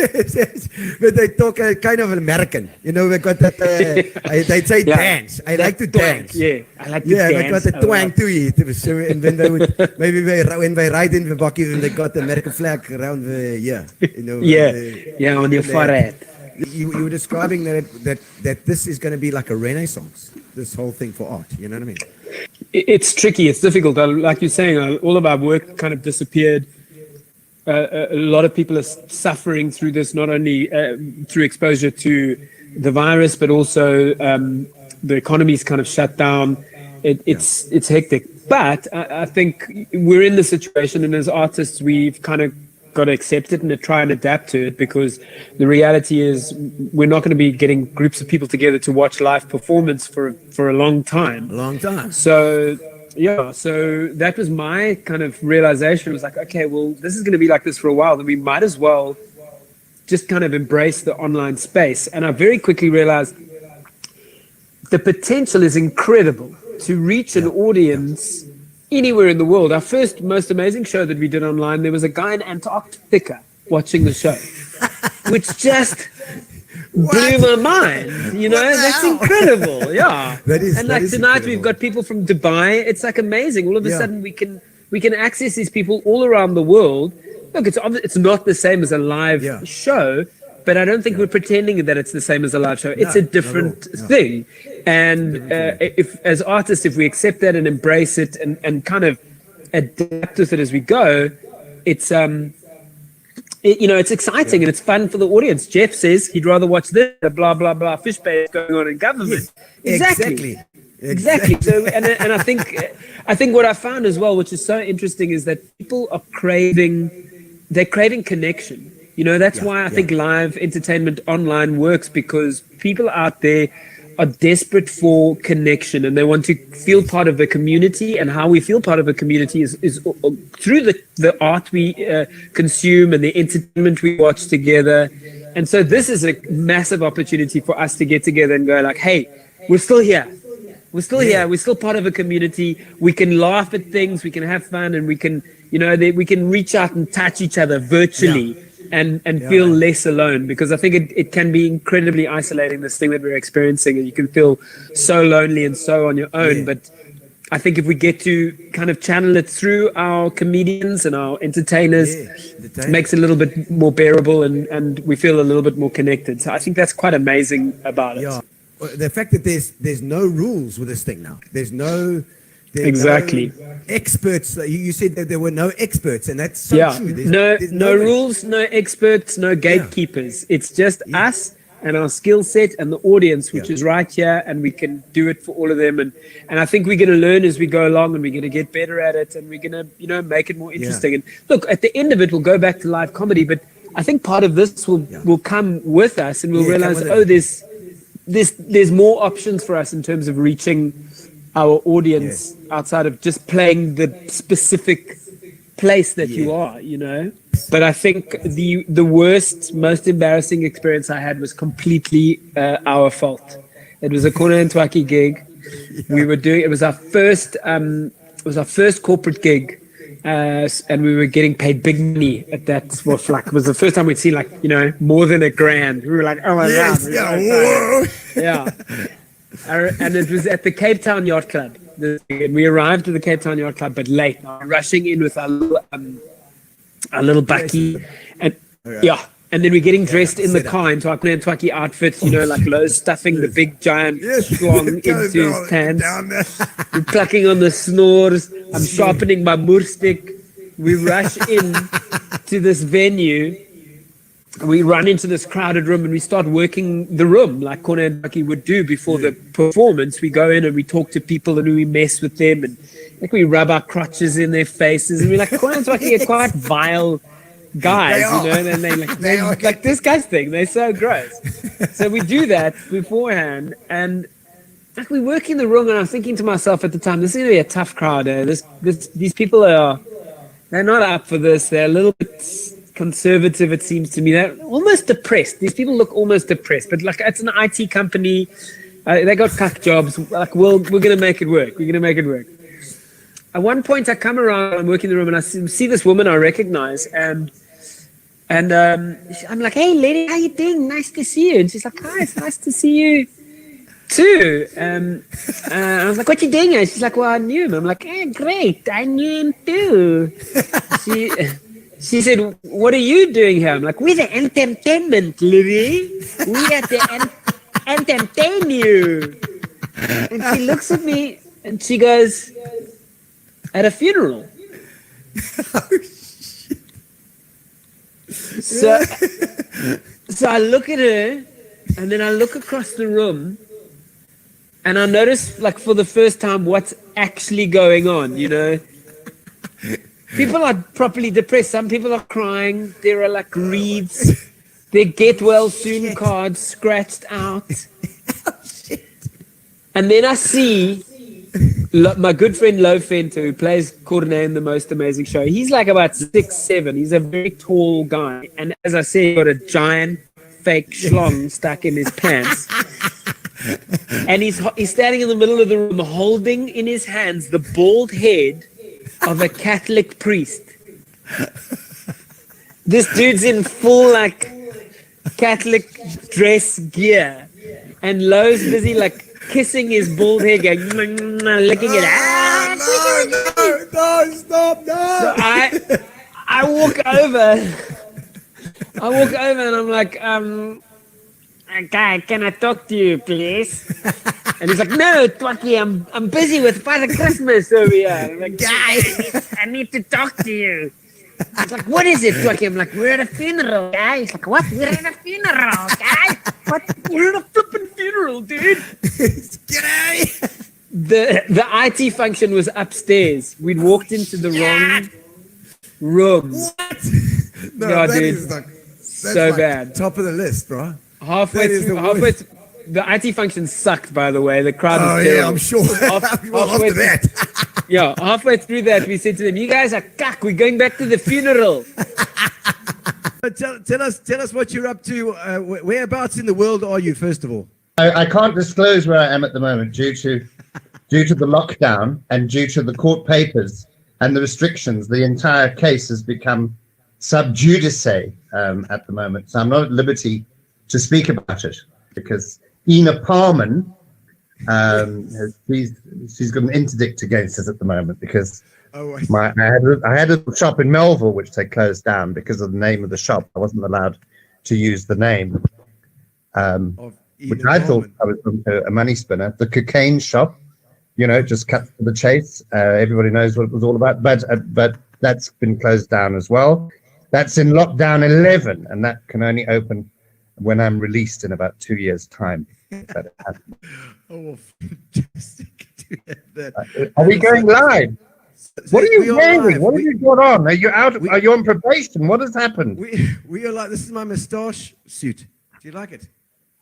But they talk kind of American. You know, they got that. They say dance. I like to dance. Yeah, I like to dance. Yeah, they got the twang to it. So, and when they would when they ride in the bakkie, and they got the American flag around the on your forehead. You were describing that this is going to be like a renaissance. This whole thing for art. You know what I mean? It's tricky. It's difficult. Like you're saying, all of our work kind of disappeared. A lot of people are suffering through this, not only through exposure to the virus, but also the economy's kind of shut down. It's hectic. But I think we're in the situation, and as artists, we've kind of got to accept it and to try and adapt to it, because the reality is we're not going to be getting groups of people together to watch live performance for a long time. So that was my kind of realization. It was like, okay, well, this is going to be like this for a while, then we might as well just kind of embrace the online space. And I very quickly realized the potential is incredible to reach an audience anywhere in the world. Our first most amazing show that we did online, there was a guy in Antarctica watching the show, which just blew my mind. That's incredible. Yeah. Tonight we've got people from Dubai. It's like amazing. All of a sudden we can access these people all around the world. Look, it's not the same as a live show, but I don't think we're pretending that it's the same as a live show. It's a different thing. And if as artists, if we accept that and embrace it and kind of adapt with it as we go, it's it's exciting and it's fun for the audience. Jeff says he'd rather watch this blah blah blah fish bait going on in government. Exactly. So and I think what I found as well, which is so interesting, is that people are craving connection. That's why I think live entertainment online works, because people out there are desperate for connection and they want to feel part of the community. And how we feel part of a community is through the art we consume and the entertainment we watch together. And so this is a massive opportunity for us to get together and go like, hey, we're still here. We're still here. We're still part of a community. We can laugh at things. We can have fun, and we can, we can reach out and touch each other virtually. And feel less alone, because I think it can be incredibly isolating, this thing that we're experiencing, and you can feel so lonely and so on your own. But I think if we get to kind of channel it through our comedians and our entertainers, it makes it a little bit more bearable, and we feel a little bit more connected. So I think that's quite amazing about it. Yeah. The fact that there's no rules with this thing now. There's no experts. You said that there were no experts, and that's so true. No rules, no experts, no gatekeepers. It's just us and our skill set and the audience, which is right here, and we can do it for all of them. And I think we're going to learn as we go along, and we're going to get better at it, and we're going to make it more interesting. And look, at the end of it, we'll go back to live comedy, but I think part of this will come with us, and we'll realize, there's more options for us in terms of reaching our audience outside of just playing the specific place that you are, But I think the worst, most embarrassing experience I had was completely our fault. It was a Corner and Twaki gig. We were doing, it was our first corporate gig. And we were getting paid big money at that. It was the first time we'd seen more than $1,000. We were like, oh my God. And it was at the Cape Town Yacht Club. And we arrived at the Cape Town Yacht Club, but late, rushing in with our little bakkie. And and then we're getting dressed in the car into our Twaki outfits, like Lowe's stuffing the big giant schlong into his pants. We're plucking on the snores. I'm sharpening my moor stick. We rush in to this venue, we run into this crowded room and we start working the room like Corner and Bucky would do before the performance. We go in and we talk to people and we mess with them and like we rub our crotches in their faces and we're like, Corner and Bucky are quite vile guys, you know, and they're like this guy's thing. They're so gross. So we do that beforehand and like we work in the room and I'm thinking to myself at the time, this is going to be a tough crowd. These people they're not up for this. They're a little bit conservative, it seems to me. They're almost depressed. These people look almost depressed, but like it's an IT company. They got cuck jobs. Like, we're going to make it work. We're going to make it work. At one point, I come around, I'm working in the room, and I see this woman I recognize, and I'm like, "Hey, lady, how you doing? Nice to see you." And she's like, "Hi, it's nice to see you too." I was like, "What you doing?" And she's like, "Well, I knew him." I'm like, "Hey, great, I knew him too." She said, "What are you doing here?" I'm like, "We're the entertainment, Lilli. We are the entertain you." And she looks at me and she goes, "At a funeral." So I look at her and then I look across the room and I notice, like, for the first time what's actually going on, you know. People are properly depressed. Some people are crying. There are like wreaths. Their get well soon cards scratched out. And then I see my good friend Lo Fenter, who plays Courtenay in The Most Amazing Show. He's like about 6'7". He's a very tall guy. And as I said, he got a giant fake schlong stuck in his pants. And he's standing in the middle of the room holding in his hands the bald head of a Catholic priest. This dude's in full like Catholic dress gear, and Lo's busy like kissing his bald head, going licking it. No, stop, no. So I walk over and I'm like, "Guy, can I talk to you, please?" And he's like, "No, Twaki, I'm busy with Father Christmas over here." I'm like, "Guy, I need to talk to you." He's like, "What is it, Twaki?" I'm like, "We're at a funeral, guy." He's like, "What? We're at a funeral, guy? What? We're at a flipping funeral, dude." G'day. The IT function was upstairs. We'd walked into the wrong room. What? No, Yeah, that dude. is like, So bad. Top of the list, bro. Halfway through, the IT function sucked, by the way. The crowd was terrible. Yeah, I'm sure. Well, after that. Yeah, halfway through that, we said to them, "You guys are cuck. We're going back to the funeral." Tell us what you're up to. Whereabouts in the world are you, first of all? I can't disclose where I am at the moment due to the lockdown and due to the court papers and the restrictions. The entire case has become sub judice at the moment, so I'm not at liberty to speak about it because Ina Parman, she's got an interdict against us at the moment because I had a shop in Melville which they closed down because of the name of the shop. I wasn't allowed to use the name, which I thought I was a money spinner. The cocaine shop, you know, just cut to the chase. Everybody knows what it was all about, but that's been closed down as well. That's in lockdown 11, and that can only open when I'm released in about 2 years' time. Oh, fantastic. Are we going live? What are you wearing? What have you got on? Are you out? Are you on probation? What has happened? We are like, this is my moustache suit. Do you like it?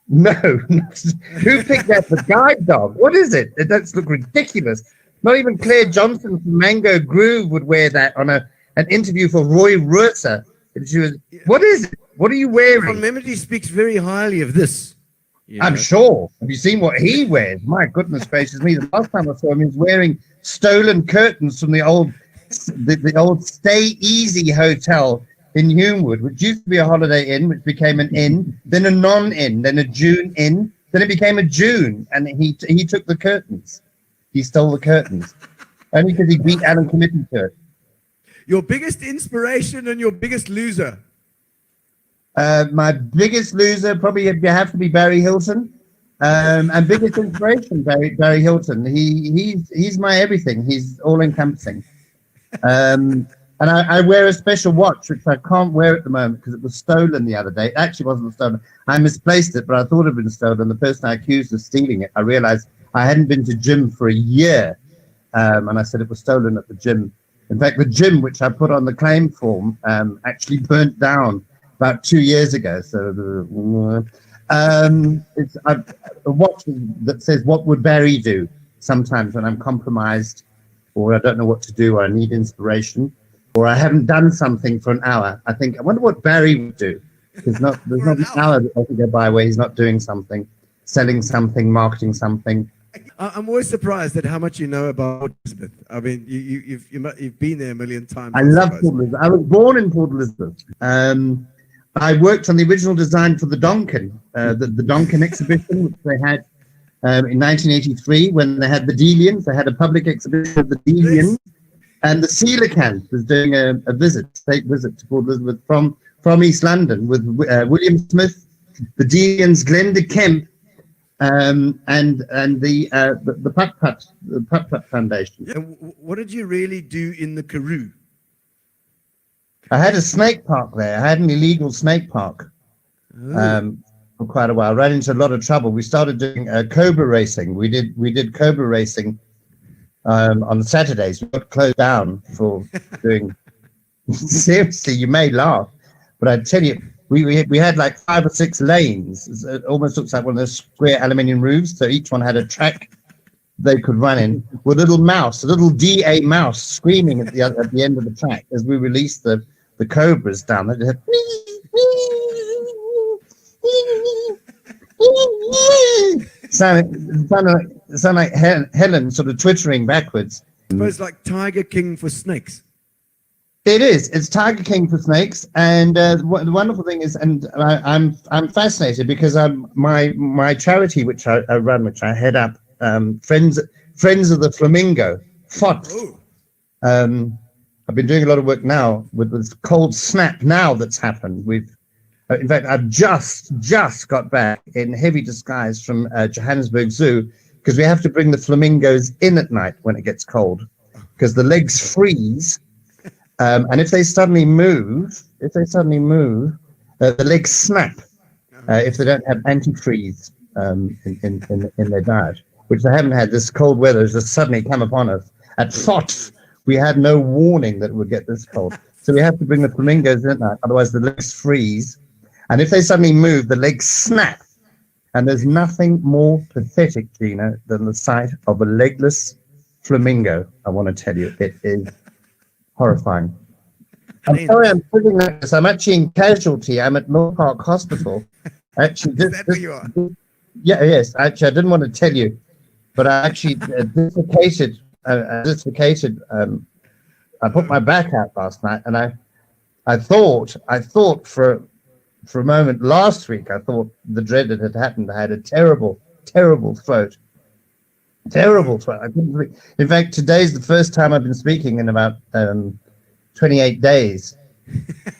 No. Who picked that? The guide dog. What is it? That's look ridiculous. Not even Claire Johnson from Mango Groove would wear that on an interview for Roy Rursa. She was. What is it? What are you wearing? Memory speaks very highly of this. I'm sure. Have you seen what he wears? My goodness gracious me! The last time I saw him, he was wearing stolen curtains from the old Stay Easy Hotel in Humewood, which used to be a Holiday Inn, which became an inn, then a non-inn, then a June inn, then it became a June, and he took the curtains. He stole the curtains, only because he beat Alan Committee to it. Your biggest inspiration and your biggest loser? My biggest loser probably you have to be Barry Hilton, and biggest inspiration Barry Hilton. He's my everything. He's all encompassing. And I wear a special watch, which I can't wear at the moment because it was stolen the other day. It actually wasn't stolen. I misplaced it, but I thought it had been stolen. The person I accused of stealing it, I realized I hadn't been to gym for a year. And I said it was stolen at the gym. In fact, the gym, which I put on the claim form, actually burnt down about 2 years ago. So it's a watch that says, "What would Barry do?" Sometimes when I'm compromised, or I don't know what to do, or I need inspiration, or I haven't done something for an hour. I think, I wonder what Barry would do. There's not an hour that I can go by where he's not doing something, selling something, marketing something. I'm always surprised at how much you know about Elizabeth. I mean, you've been there a million times. I love Port Elizabeth. I was born in Port Elizabeth. I worked on the original design for the Donkin, the Donkin exhibition, which they had in 1983 when they had the Delians. They had a public exhibition of the Delians. And the Coelacanth was doing a state visit to Port Elizabeth from East London with William Smith, the Delians, Glenda Kemp, and the Putt Foundation. Yeah, what did you really do in the Karoo? I had a snake park there. I had an illegal snake park for quite a while. Ran into a lot of trouble. We started doing cobra racing. We did cobra racing on Saturdays. We got closed down for doing. Seriously, you may laugh, but I tell you, we had like 5 or 6 lanes. It almost looks like one of those square aluminium roofs. So each one had a track they could run in with a little DA mouse screaming at the end of the track as we released the cobras down. They just had, sound like Helen sort of twittering backwards. I suppose like Tiger King for snakes. It is. It's Tiger King for snakes, and the wonderful thing is, and I'm fascinated because my charity, which I run, which I head up, Friends of the Flamingo, FOT. I've been doing a lot of work now with this cold snap now that's happened. In fact, I've just got back in heavy disguise from Johannesburg Zoo because we have to bring the flamingos in at night when it gets cold because the legs freeze. And if they suddenly move, the legs snap if they don't have antifreeze in their diet, which they haven't had. This cold weather has just suddenly come upon us. At FOT, we had no warning that it would get this cold. So we have to bring the flamingos in at night, otherwise the legs freeze. And if they suddenly move, the legs snap. And there's nothing more pathetic, Gino, than the sight of a legless flamingo. I want to tell you, it is horrifying. I'm sorry I'm sitting like this. I'm actually in casualty. I'm at Mill Park Hospital. Actually, Is that where you are? Yeah, yes. Actually, I didn't want to tell you, but I actually dislocated. I put my back out last night, and I thought for a moment last week, I thought the dreaded had happened. I had a terrible throat. Terrible throat. I couldn't breathe. In fact, today's the first time I've been speaking in about 28 days.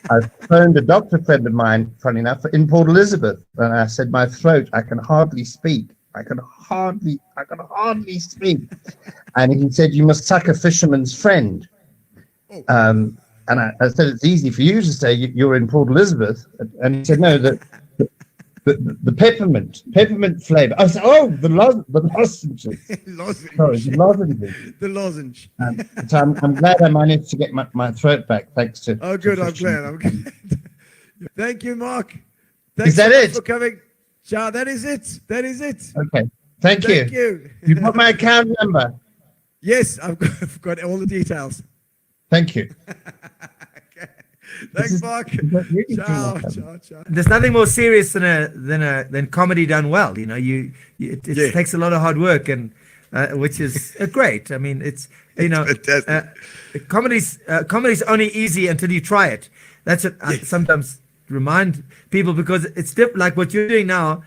I phoned a doctor friend of mine, funny enough, in Port Elizabeth, and I said, my throat, I can hardly speak. I can hardly speak. And he said, you must suck a fisherman's friend. And I said, it's easy for you to say you're in Port Elizabeth. And he said, no, the peppermint flavor. I said, the lozenges. Sorry, the lozenges. The lozenge. So I'm glad I managed to get my throat back, thanks to. Oh, good. I'm glad. Thank you, Mark. Is that it? For coming. Ja, that is it. Okay. Thank you. You got my account number. Yes, I've got all the details. Thank you. Okay. Thanks, Mark. Ciao. There's nothing more serious than comedy done well. You know, it takes a lot of hard work, and which is great. I mean, it's comedy's only easy until you try it. That's what I sometimes remind people, because it's like what you're doing now,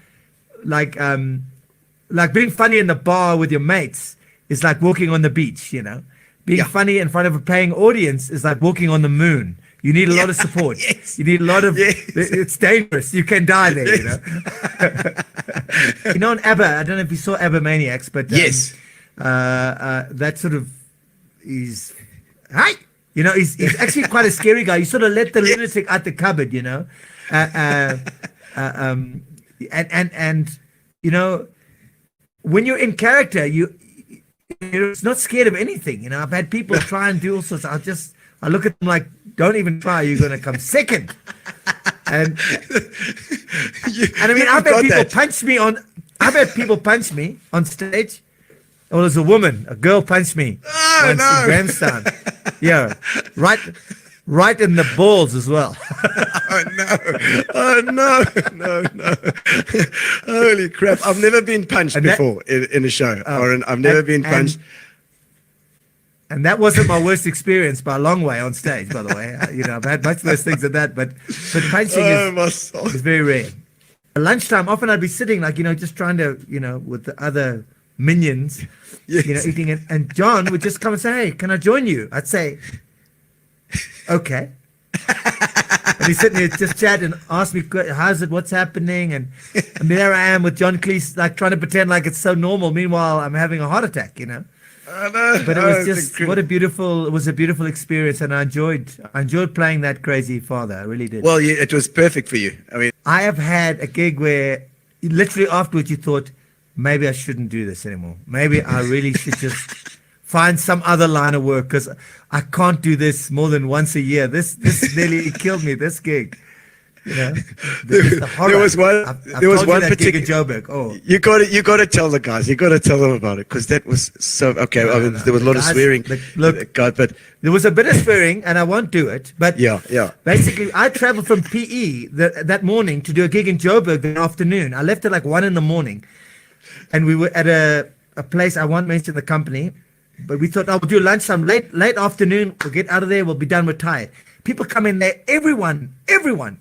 like being funny in the bar with your mates is like walking on the beach. You know, being funny in front of a paying audience is like walking on the moon. You need a lot of support. You need a lot of. It's dangerous. You can die there. You know. You know, on ABBA. I don't know if you saw ABBA Maniacs, but that sort of is. Hi. You know, he's actually quite a scary guy. You sort of let the lunatic out the cupboard, you know. And you know, when you're in character, you're not scared of anything. You know, I've had people try and do all sorts. I look at them like, don't even try. You're going to come second. And I mean, I've had people punch me on. I've had people punch me on stage. Well, there's a girl punched me once in Grahamstown. Yeah, right in the balls as well. Oh no! Holy crap! I've never been punched before in a show, or I've never been punched. And that wasn't my worst experience by a long way on stage, by the way. You know, I've had much worse things than that, but punching is very rare. At lunchtime, often I'd be sitting, like, you know, just trying to, you know, with the other minions, you know, eating it. And John would just come and say, "Hey, can I join you?" I'd say, "Okay." And he's sitting there just chatting and ask me, "How's it? What's happening?" And there I am with John Cleese, like trying to pretend like it's so normal. Meanwhile, I'm having a heart attack, you know. But it was just it was a beautiful experience, and I enjoyed playing that crazy father. I really did. Well, yeah, it was perfect for you. I mean, I have had a gig where literally afterwards you thought, maybe I shouldn't do this anymore. Maybe I really should just find some other line of work, because I can't do this more than once a year. This nearly killed me, this gig. You know, there was one particular Joburg. Oh, you got to tell the guys. You got to tell them about it, because that was so okay. I mean, there was a lot of swearing. Look, God, but there was a bit of swearing, and I won't do it. But yeah. Basically, I traveled from PE that morning to do a gig in Joburg that afternoon. I left at like 1 a.m, and we were at a place. I won't mention the company, but we thought, we'll do lunchtime, late afternoon. We'll get out of there. We'll be done. We're tired. People come in there. Everyone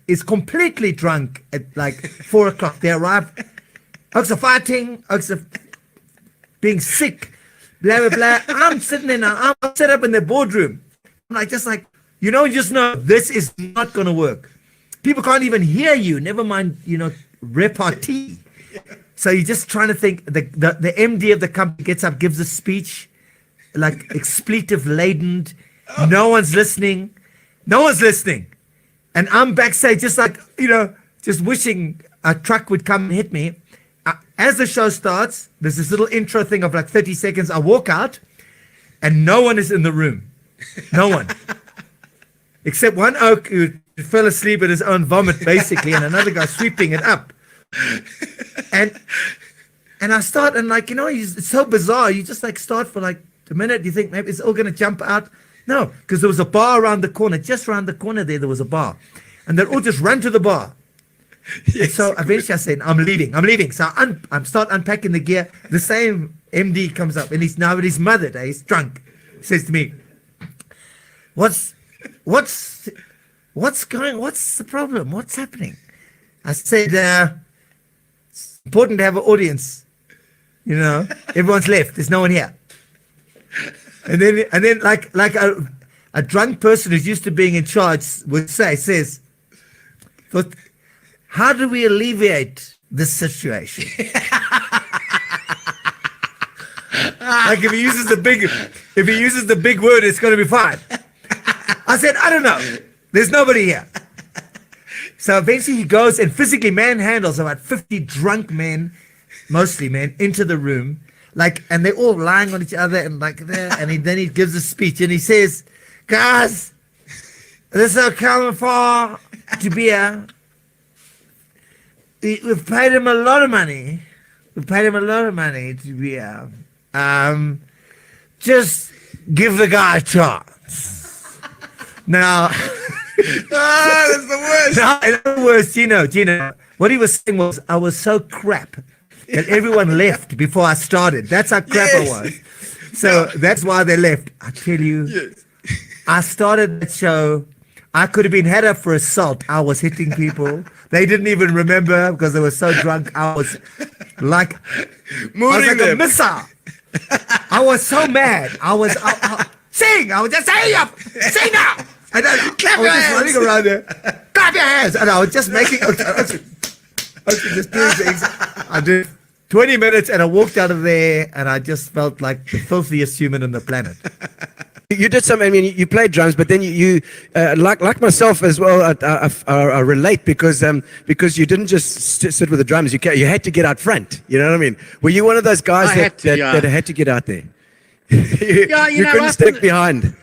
is completely drunk at like 4 o'clock. They arrive. Oaks are fighting. Oaks are being sick. Blah blah blah. I'm sitting there now. I'm set up in the boardroom. I'm like, just know this is not going to work. People can't even hear you. Never mind, you know, repartee. So you're just trying to think. The MD of the company gets up, gives a speech, like expletive laden. No one's listening. And I'm backstage just like, you know, just wishing a truck would come and hit me. As the show starts, there's this little intro thing of like 30 seconds. I walk out and no one is in the room. No one. Except one oak who fell asleep at his own vomit, basically, and another guy sweeping it up. And I start, and like, you know, it's so bizarre. You just like start for like a minute. You think maybe it's all going to jump out. No, because there was a bar around the corner. Just around the corner there was a bar. And they'd all just run to the bar. Yes. So eventually I said, I'm leaving. So I start unpacking the gear. The same MD comes up, and he's mothered. He's drunk. He says to me, what's the problem? What's happening? I said, it's important to have an audience. You know, everyone's left. There's no one here. And then like a drunk person who's used to being in charge would says, but how do we alleviate this situation? Like if he uses the big word, it's going to be fine. I said, I don't know. There's nobody here. So eventually he goes and physically manhandles about 50 drunk men, mostly men, into the room. Like, and they're all lying on each other and like there, and then he gives a speech and he says, guys, this is coming for to be here. We've paid him a lot of money. To be here. Just give the guy a chance. Now, that's the worst. No, in other words, Gino, what he was saying was, I was so crap that everyone left before I started. That's how crap I was. So that's why they left. I tell you, I started that show. I could have been had up for assault. I was hitting people. They didn't even remember because they were so drunk. I was like a missile. I was so mad. I was sing. I was just sing now. I was just running around there. Clap your hands. And I was just making. Just doing things. I did 20 minutes and I walked out of there and I just felt like the filthiest human on the planet. you did some. I mean, you played drums, but then you like myself as well. I relate because you didn't just sit with the drums. You had to get out front. You know what I mean? Were you one of those guys that had to get out there? you couldn't stick behind.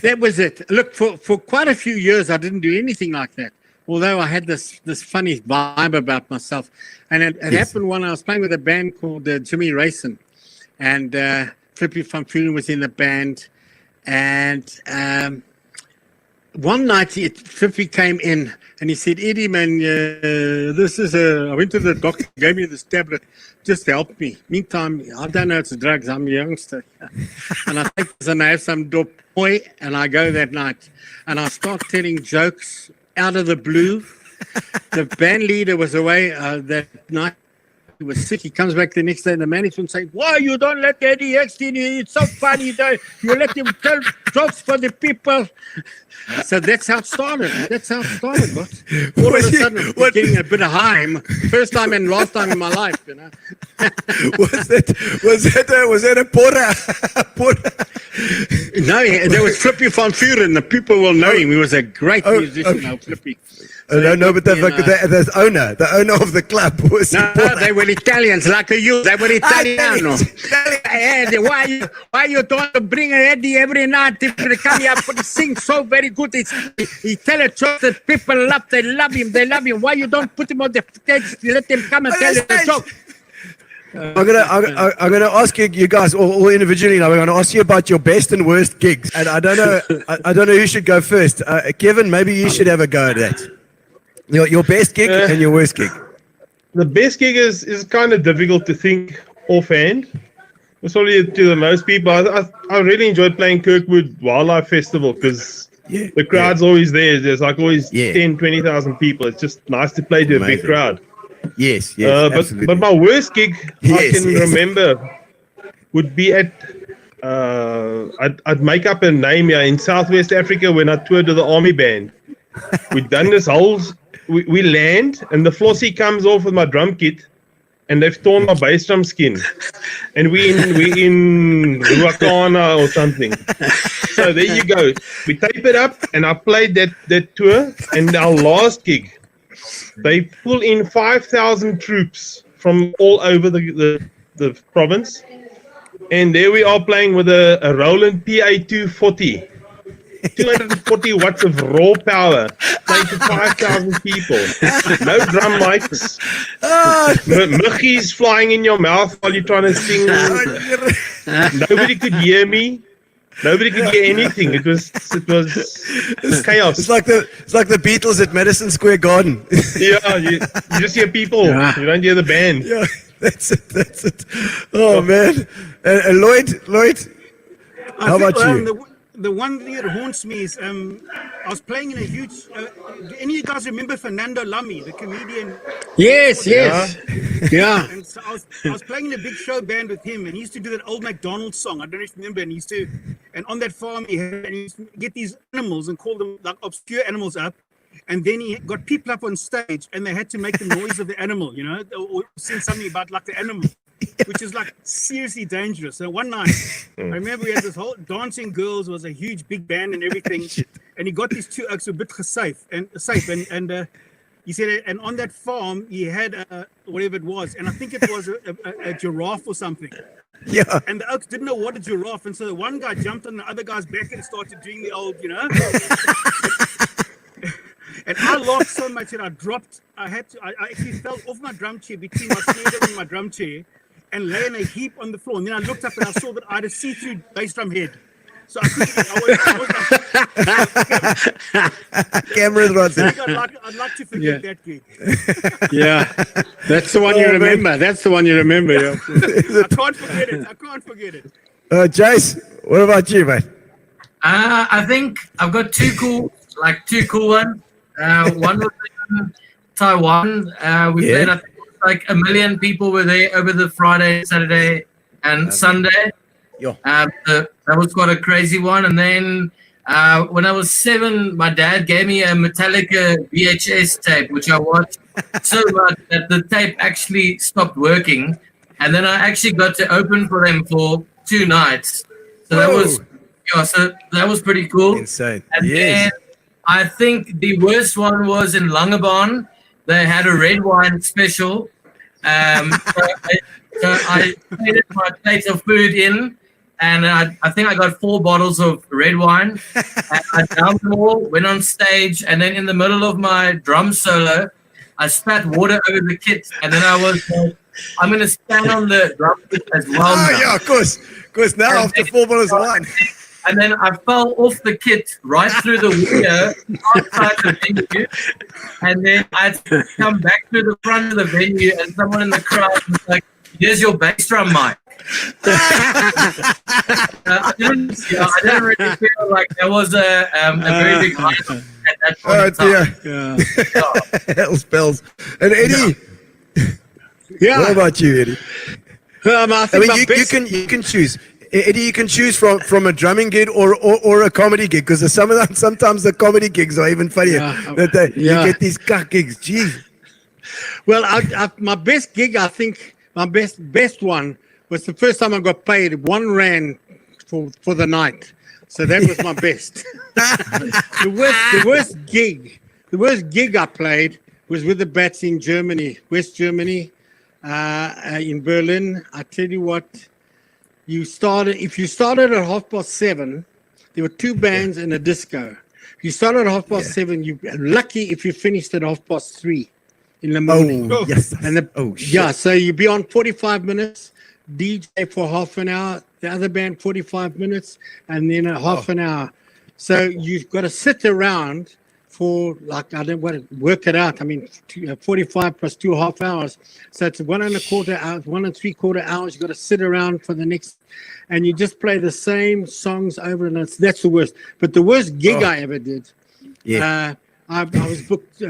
That was it. Look, for quite a few years, I didn't do anything like that. Although I had this funny vibe about myself, and it happened when I was playing with a band called Jimmy Racing, and Flippy van Vuuren was in the band. And one night Flippy came in and he said, "Eddie, man, I went to the doctor, gave me this tablet, just to help me. Meantime, I don't know it's drugs, I'm a youngster." And I take this and I have some dope boy, and I go that night and I start telling jokes out of the blue. The band leader was away that night. He was sick. He comes back the next day, and the management saying, "Why you don't let Eddie Eckstein? It's so funny. You let him tell jokes for the people." So that's how it started. But all of a sudden, I'm getting a bit of high. First time and last time in my life, you know. was that a porra? No, there was Flippy van Vuuren. The people will know him. He was a great musician, now Flippy. So no, but the owner of the club was. No, they were Italians like you. They were Italiano. Eddie, why you don't bring Eddie every night? If they come here to sing so very good, he tell a joke that people love. They love him. Why you don't put him on the stage? Let them come and tell a joke. I'm gonna ask you guys all individually now. We're gonna ask you about your best and worst gigs, and I don't know who should go first. Kevin, maybe you should have a go at that. Your best gig and your worst gig. The best gig is kind of difficult to think offhand. It's probably to the most people. I really enjoyed playing Kirkwood Wildlife Festival because the crowd's always there. There's like always 10, 20,000 people. It's just nice to play to a big crowd. Yes, but my worst gig I can remember would be at I'd make up a name here in Southwest Africa when I toured with the army band. We'd done this whole we land and the flossy comes off with my drum kit and they've torn my bass drum skin and we in Ruakana or something. So there you go. We tape it up and I played that tour, and our last gig they pull in 5,000 troops from all over the province, and there we are playing with a Roland PA240, 240 watts of raw power, playing to 5,000 people. No drum mics, muggies flying in your mouth while you're trying to sing. Nobody could hear me. Nobody could hear anything. It was chaos. It's like the Beatles at Madison Square Garden. Yeah, you just hear people. Yeah. You don't hear the band. Yeah, that's it. Oh man, Lloyd, how about you? The one thing that haunts me is I was playing in a huge. Do any of you guys remember Fernando Lamy, the comedian? Yes. Yeah. And so I was playing in a big show band with him, and he used to do that old McDonald's song. I don't know if you remember. And on that farm he used to get these animals and call them like obscure animals up, and then he got people up on stage, and they had to make the noise of the animal, you know, or sing something about like the animal. Which is like seriously dangerous. So one night, I remember we had this whole Dancing Girls was a huge big band and everything, and he got these two oaks a bit safe, and he said, and on that farm he had whatever it was, and I think it was a giraffe or something. Yeah. And the oaks didn't know what a giraffe, and so the one guy jumped on the other guy's back and started doing the old, you know. And I laughed so much that I actually fell off my drum chair between my steering and my drum chair, and lay in a heap on the floor. And then I looked up and I saw that I had a see-through bass drum head. So I couldn't. Cameras right there. I'd like to forget that gig. Yeah, that's the one you remember. Man. That's the one you remember. Yeah. I can't forget it. Jace, what about you, mate? I think I've got two cool ones. One was in Taiwan. We played. I think like 1 million people were there over the Friday, Saturday, and Sunday. That was quite a crazy one. And then when I was 7, my dad gave me a Metallica VHS tape, which I watched so much that the tape actually stopped working. And then I actually got to open for them for 2 nights. So that was Yeah, so that was pretty cool. Insane. And Yes. then I think the worst one was in Langebaan. They had a red wine special. So I plated my plate of food in, and I think I got 4 bottles of red wine. And I downed them all, went on stage, and then in the middle of my drum solo, I spat water over the kit, and then I was like, I'm going to stand on the drum kit as well. Oh, now. yeah, of course. Of course, now after 4 bottles of wine. And then I fell off the kit right through the window outside the venue. And then I had to come back to the front of the venue, and someone in the crowd was like, here's your bass drum mic. I didn't really feel like there was a very big hype at that point in time. Yeah. Hell's bells. And Eddie. Yeah. What about you, Eddie? I think you can choose. Eddie, you can choose from a drumming gig or a comedy gig, because sometimes the comedy gigs are even funnier. You get these cuck gigs. Jeez. Well, my best gig, I think, my best one was the first time I got paid R1 for the night. So that was my best. the worst gig I played was with the Bats in Germany, West Germany, in Berlin. I tell you what. If you started at 7:30, there were 2 bands and a disco. If you started at 7:30, you're lucky if you finished at 3:30 in the morning. Oh, yes. Yeah, so you'd be on 45 minutes, DJ for half an hour, the other band 45 minutes, and then a half an hour. So you've got to sit around for, like, I don't want to work it out. I mean, 45 plus 2.5 hours. So it's 1.25 hours, 1 3/4 hours. You've got to sit around for the next, and you just play the same songs over and over. That's the worst. But the worst gig I ever did, I was booked,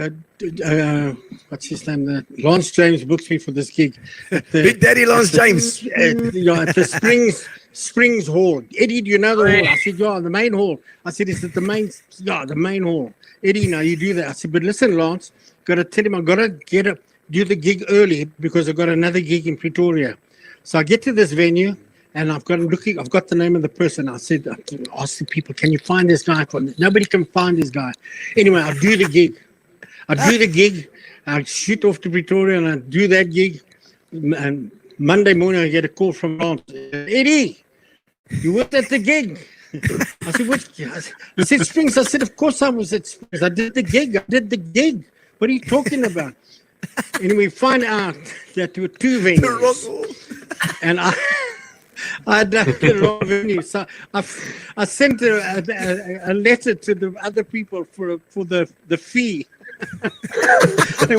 what's his name? Lance James booked me for this gig. Big Daddy Lance James. At the Springs Hall. Eddie, do you know the hall? I said, yeah, the main hall. I said, is it the main? Yeah, the main hall. Eddie, now you do that. I said, but listen, Lance, got to tell him I've got to do the gig early because I've got another gig in Pretoria. So I get to this venue and I've got the name of the person. I said, ask the people, can you find this guy? Nobody can find this guy. Anyway, I do the gig. I shoot off to Pretoria and I do that gig. And Monday morning, I get a call from Lance. Eddie, you weren't at the gig. I said, what? He said, Springs. I said, of course I was at Springs. I did the gig. What are you talking about? And we find out that there were 2 venues. And I done the wrong venue. So I sent a letter to the other people for the fee. They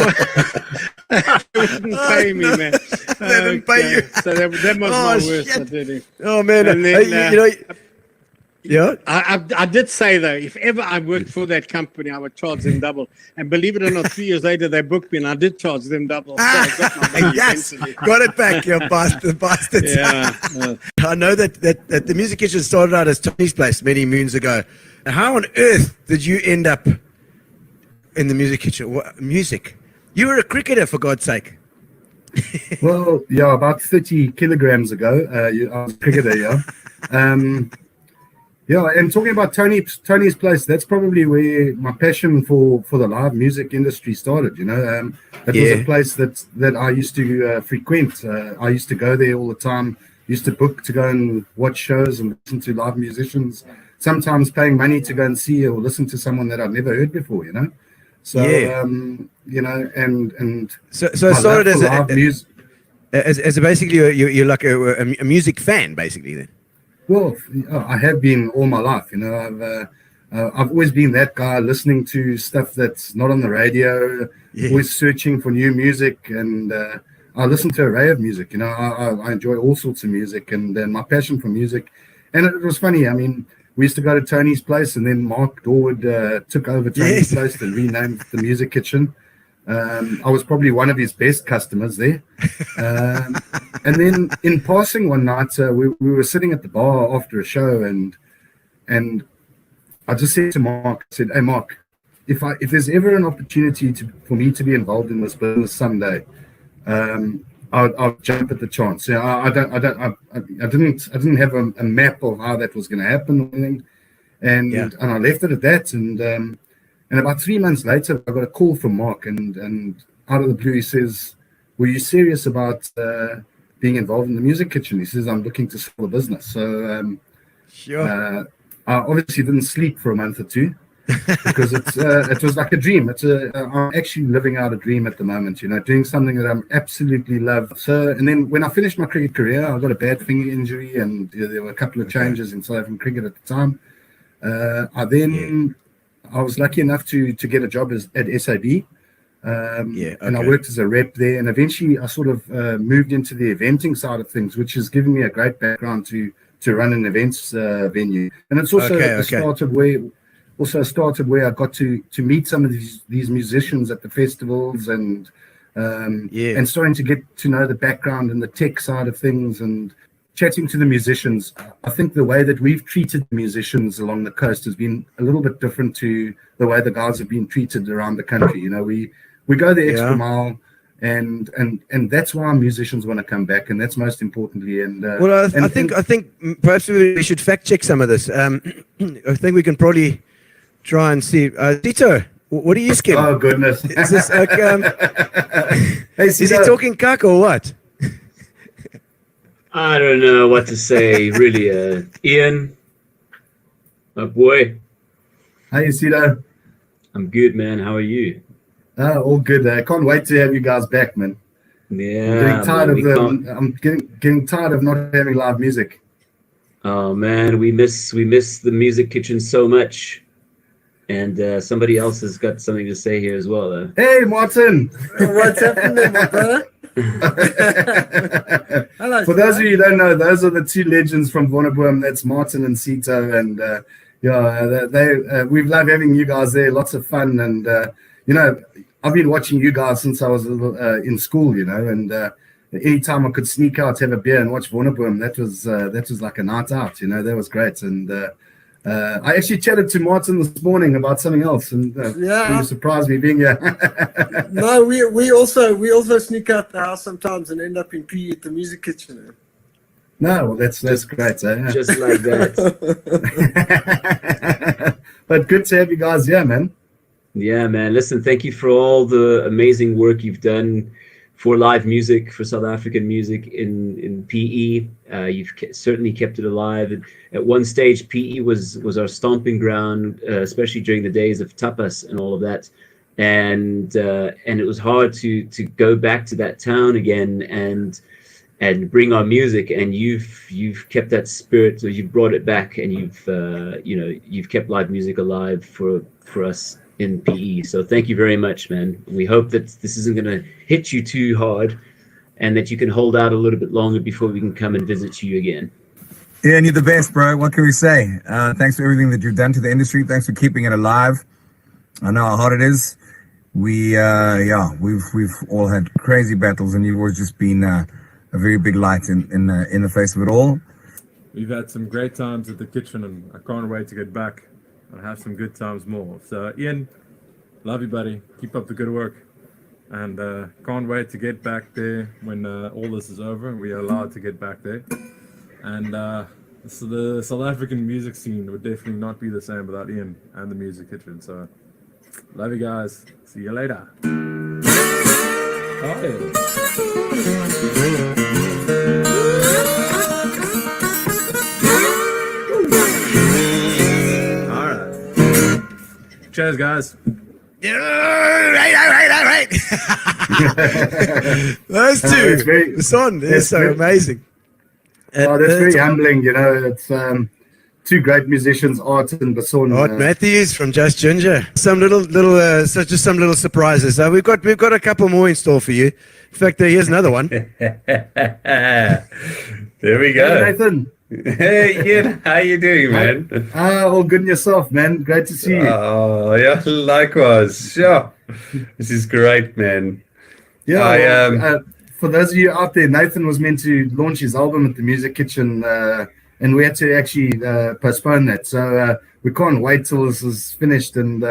wouldn't pay me, man. They didn't pay you. So that was my worst. I did it. Oh, man. And then, yeah. I did say, though, if ever I worked for that company, I would charge them double. And believe it or not, 3 years later, they booked me, and I did charge them double. So I got my money Yes, eventually. got it back, you bastards. Yeah. I know that the Music Kitchen started out as Tony's Place many moons ago. How on earth did you end up in the Music Kitchen? Music? You were a cricketer, for God's sake. Well, yeah, about 30 kilograms ago, I was a cricketer, yeah. Yeah, and talking about Tony's Place, that's probably where my passion for the live music industry started, you know. It was a place that I used to frequent. I used to go there all the time, used to book to go and watch shows and listen to live musicians, sometimes paying money to go and see or listen to someone that I'd never heard before, you know. So, you know, and so it started as basically you're like a music fan, basically, then. Well, I have been all my life, you know. I've always been that guy listening to stuff that's not on the radio, always searching for new music, and I listen to an array of music, you know. I enjoy all sorts of music, and my passion for music. And it was funny, I mean, we used to go to Tony's Place, and then Mark Dorwood took over Tony's Place and renamed the Music Kitchen. I was probably one of his best customers there. And then in passing one night, we were sitting at the bar after a show, and I just said to Mark, I said, hey, Mark, if there's ever an opportunity for me to be involved in this business someday, I'll jump at the chance. Yeah, I didn't have a map of how that was going to happen or anything, and I left it at that. And about 3 months later, I got a call from Mark, and out of the blue, he says, "Were you serious about being involved in the music kitchen?" He says, "I'm looking to sell a business." So I obviously didn't sleep for a month or two. Because it was like a dream. I'm actually living out a dream at the moment, doing something that I'm absolutely love. So, and then when I finished my cricket career, I got a bad finger injury, and there were a couple of changes in South African cricket at the time. I was lucky enough to get a job at SAB, and I worked as a rep there. And eventually, I sort of moved into the eventing side of things, which has given me a great background to run an events venue. And it's also started where I got to meet some of these musicians at the festivals and starting to get to know the background and the tech side of things and chatting to the musicians. I think the way that we've treated musicians along the coast has been a little bit different to the way the guys have been treated around the country. We go the extra mile, and that's why musicians want to come back, and that's most importantly. And I think perhaps we should fact check some of this. I think we can probably try and see. Tito, what are you skim? Oh, goodness. Is this like, hey, is he talking cuck or what? I don't know what to say, really. Ian, my boy. Hi, Cito. I'm good, man. How are you? All good. I can't wait to have you guys back, man. Yeah. I'm getting tired of not having live music. Oh, man, we miss the music kitchen so much. And somebody else has got something to say here as well, though. Hey, Martin. What's happening, my brother? Hello, for those of you who don't know, those are the two legends from Vuuren. That's Martin and Cito. And we've loved having you guys there. Lots of fun. And, I've been watching you guys since I was in school, and anytime I could sneak out, have a beer and watch Vuuren, that was like a night out, that was great. And I actually chatted to Martin this morning about something else, and you surprised me being here. No, we also sneak out the house sometimes and end up in PE at the music kitchen. No, well, that's great. Eh? Just like that. But good to have you guys here, man. Yeah, man. Listen, thank you for all the amazing work you've done for live music, for South African music in PE. You've certainly kept it alive. And at one stage, PE was our stomping ground, especially during the days of tapas and all of that. And it was hard to go back to that town again and bring our music. And you've kept that spirit, so you've brought it back, and you've kept live music alive for us in PE. So thank you very much, man. We hope that this isn't going to hit you too hard and that you can hold out a little bit longer before we can come and visit you again. Yeah, and you're the best, bro. What can we say? Thanks for everything that you've done to the industry. Thanks for keeping it alive. I know how hard it is. We've all had crazy battles, and you've always just been a very big light in the face of it all. We've had some great times at the kitchen, and I can't wait to get back and have some good times more. So Ian, love you, buddy. Keep up the good work, and can't wait to get back there when all this is over and we are allowed to get back there. And so the South African music scene would definitely not be the same without Ian and the music kitchen. So love you guys. See you later. Oh, yeah. Cheers, guys. Right. Those two. The song is so amazing. Oh, that's very humbling. It's two great musicians, Art and Bason. Art Matthews from Just Ginger. Some little surprises. We've got a couple more in store for you. In fact, here's another one. There we go. Hey, Nathan. Hey, Ian, how you doing, man? All good in yourself, man. Great to see you. Oh, yeah, likewise. Sure. This is great, man. Yeah, for those of you out there, Nathan was meant to launch his album at the Music Kitchen, and we had to actually postpone that. So we can't wait till this is finished and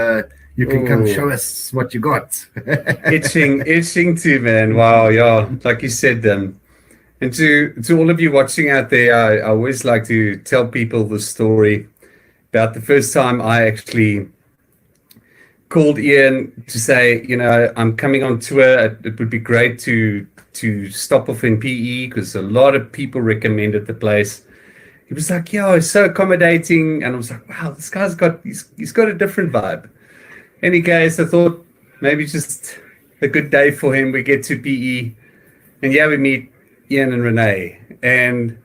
you can come show us what you got. itching too, man. Wow, yeah. Like you said, and to all of you watching out there, I always like to tell people the story about the first time I actually called Ian to say, I'm coming on tour. It would be great to stop off in PE because a lot of people recommended the place. He was like, "Yo, it's so accommodating," and I was like, "Wow, this guy's got he's got a different vibe." Any case, I thought maybe just a good day for him. We get to PE, and we meet Ian and Renee. And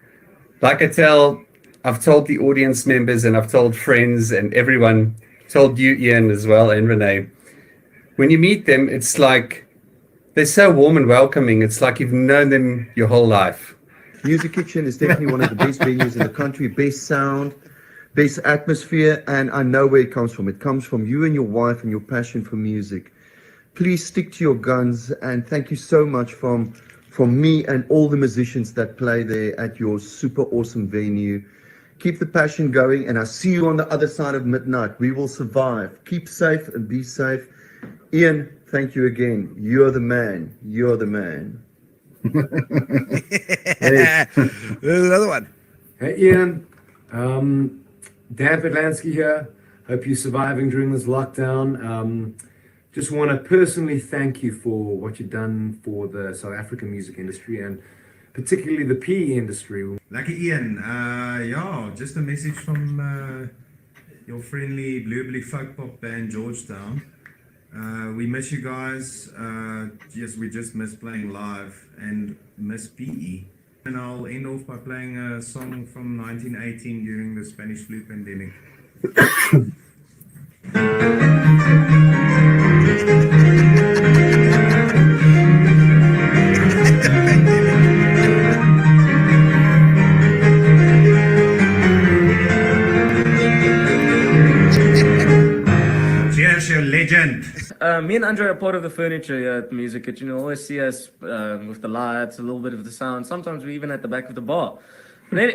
like I've told the audience members, and I've told friends and everyone, told you, Ian, as well, and Renee. When you meet them, it's like they're so warm and welcoming. It's like you've known them your whole life. Music Kitchen is definitely one of the best venues in the country, best sound, best atmosphere, and I know where it comes from. It comes from you and your wife and your passion for music. Please stick to your guns, and thank you so much from me and all the musicians that play there at your super awesome venue. Keep the passion going, and I'll see you on the other side of midnight. We will survive. Keep safe and be safe. Ian, thank you again. You're the man. You're the man. Hey. There's another one. Hey, Ian. Dan Petlansky here. Hope you're surviving during this lockdown. Just want to personally thank you for what you've done for the South African music industry and particularly the PE industry. Lekker Ian. Just a message from your friendly blueberry folk pop band Georgetown. We miss you guys. We just miss playing live and miss PE. And I'll end off by playing a song from 1918 during the Spanish flu pandemic. Cheers, you legend. Me and Andre are part of the furniture here at the Music Kitchen. You always see us with the lights, a little bit of the sound. Sometimes we're even at the back of the bar. But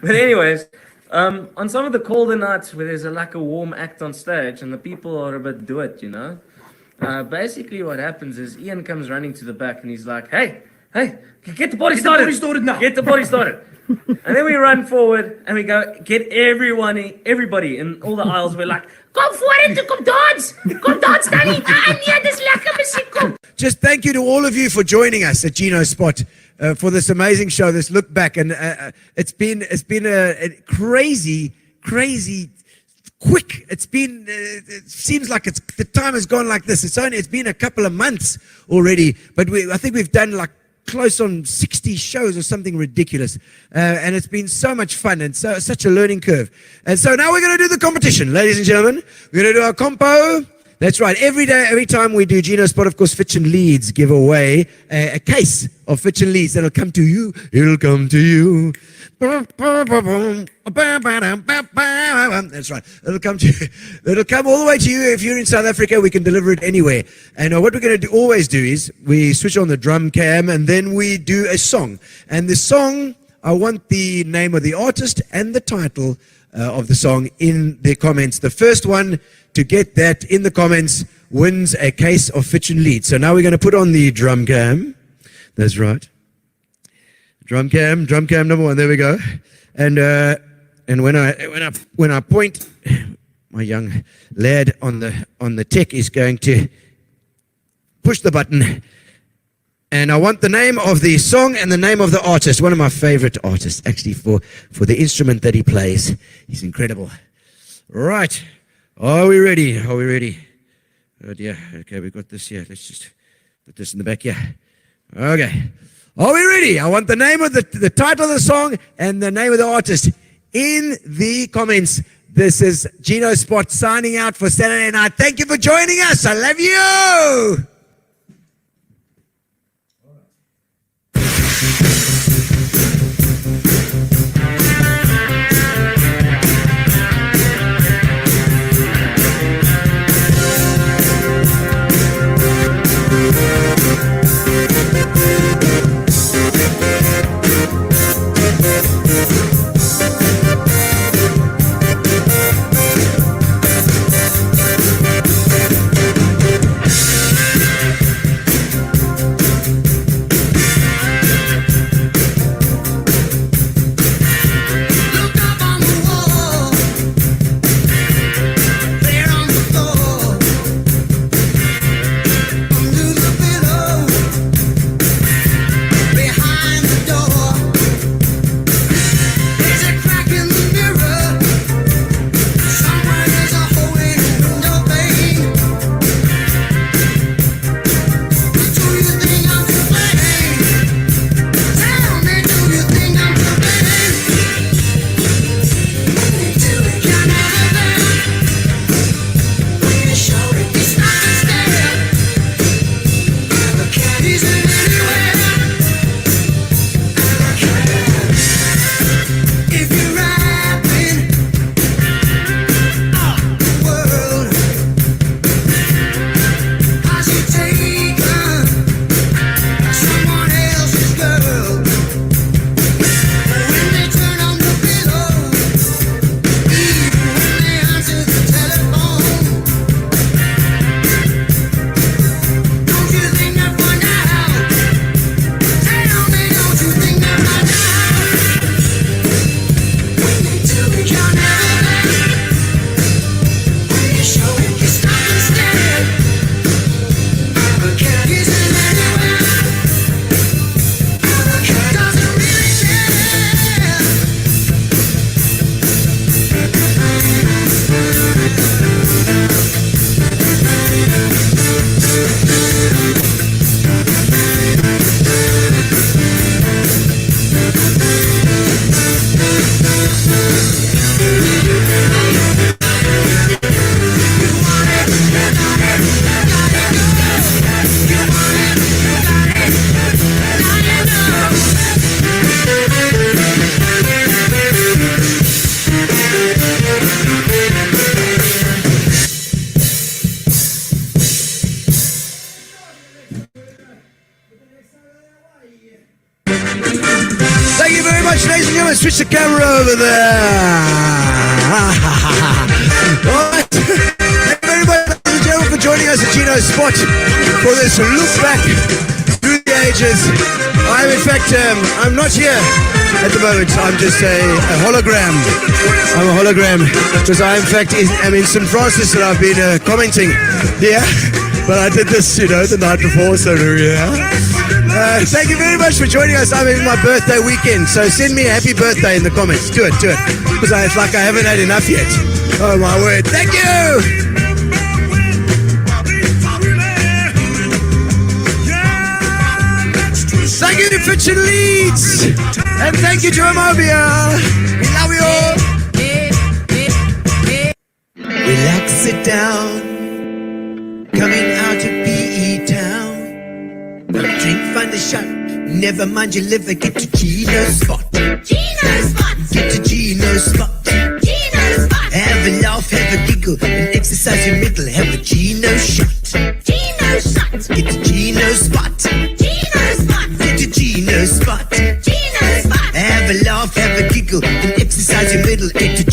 anyways, on some of the colder nights where there's a warm act on stage and the people are a bit basically what happens is Ian comes running to the back and he's like, hey, get the party started. Get the party started. And then we run forward and we go, get everybody in all the aisles. We're like, kom vorentoe, kom dans! Kom dans, Danny! Nee, dis lekker musiek, kom! Just thank you to all of you for joining us at Gino's Spot for this amazing show, this look back. And it's been a crazy quick. It's been, it seems like the time has gone like this. It's been a couple of months already, but I think we've done close on 60 shows or something ridiculous. And it's been so much fun and such a learning curve. And so now we're going to do the competition, ladies and gentlemen. We're going to do our compo. That's right. Every time we do Gino's Spot, of course, Fitch and Leedes give away a case of Fitch and Leedes that'll come to you. It'll come to you. That's right. It'll come to you. It'll come all the way to you. If you're in South Africa, we can deliver it anywhere. And what we're going to always do is we switch on the drum cam and then we do a song. And the song, I want the name of the artist and the title of the song in the comments. The first one to get that in the comments wins a case of Fitch and Leedes. So now we're going to put on the drum cam. That's right. Drum cam number one. There we go. And when I point, my young lad on the tech is going to push the button. And I want the name of the song and the name of the artist. One of my favorite artists, actually, for the instrument that he plays. He's incredible. Right. Are we ready? Oh dear. Okay, we've got this here. Let's just put this in the back here. Okay. Are we ready? I want the name of the title of the song and the name of the artist in the comments. This is Gino Spot signing out for Saturday night. Thank you for joining us. I love you. much, ladies and gentlemen. Switch the camera over there. All right. Thank you very much, ladies and gentlemen, for joining us at Gino's Spot for this look back through the ages. In fact, I'm not here at the moment. I'm just a hologram. I'm a hologram because I, in fact, am in St. Francis and I've been commenting here. But I did this, the night before, so yeah. Thank you very much for joining us. I'm in my birthday weekend, so send me a happy birthday in the comments. Do it. Because it's like I haven't had enough yet. Oh, my word. Thank you. Thank you to Fitch Leedes. And thank you to Amobia. We love you all. Relax, sit down. Coming out of PE town. Don't drink, find a shot. Never mind your liver. Get to Gino's Spot. Gino's Spot. Get to Gino's Spot. Gino's Spot. Have a laugh, have a giggle, and exercise your middle. Have a Gino shot. Gino's shot. Get to Gino's Spot. Gino's Spot. Get to Gino's Spot. Gino's Spot. Have a laugh, have a giggle, and exercise your middle. Get to Gino's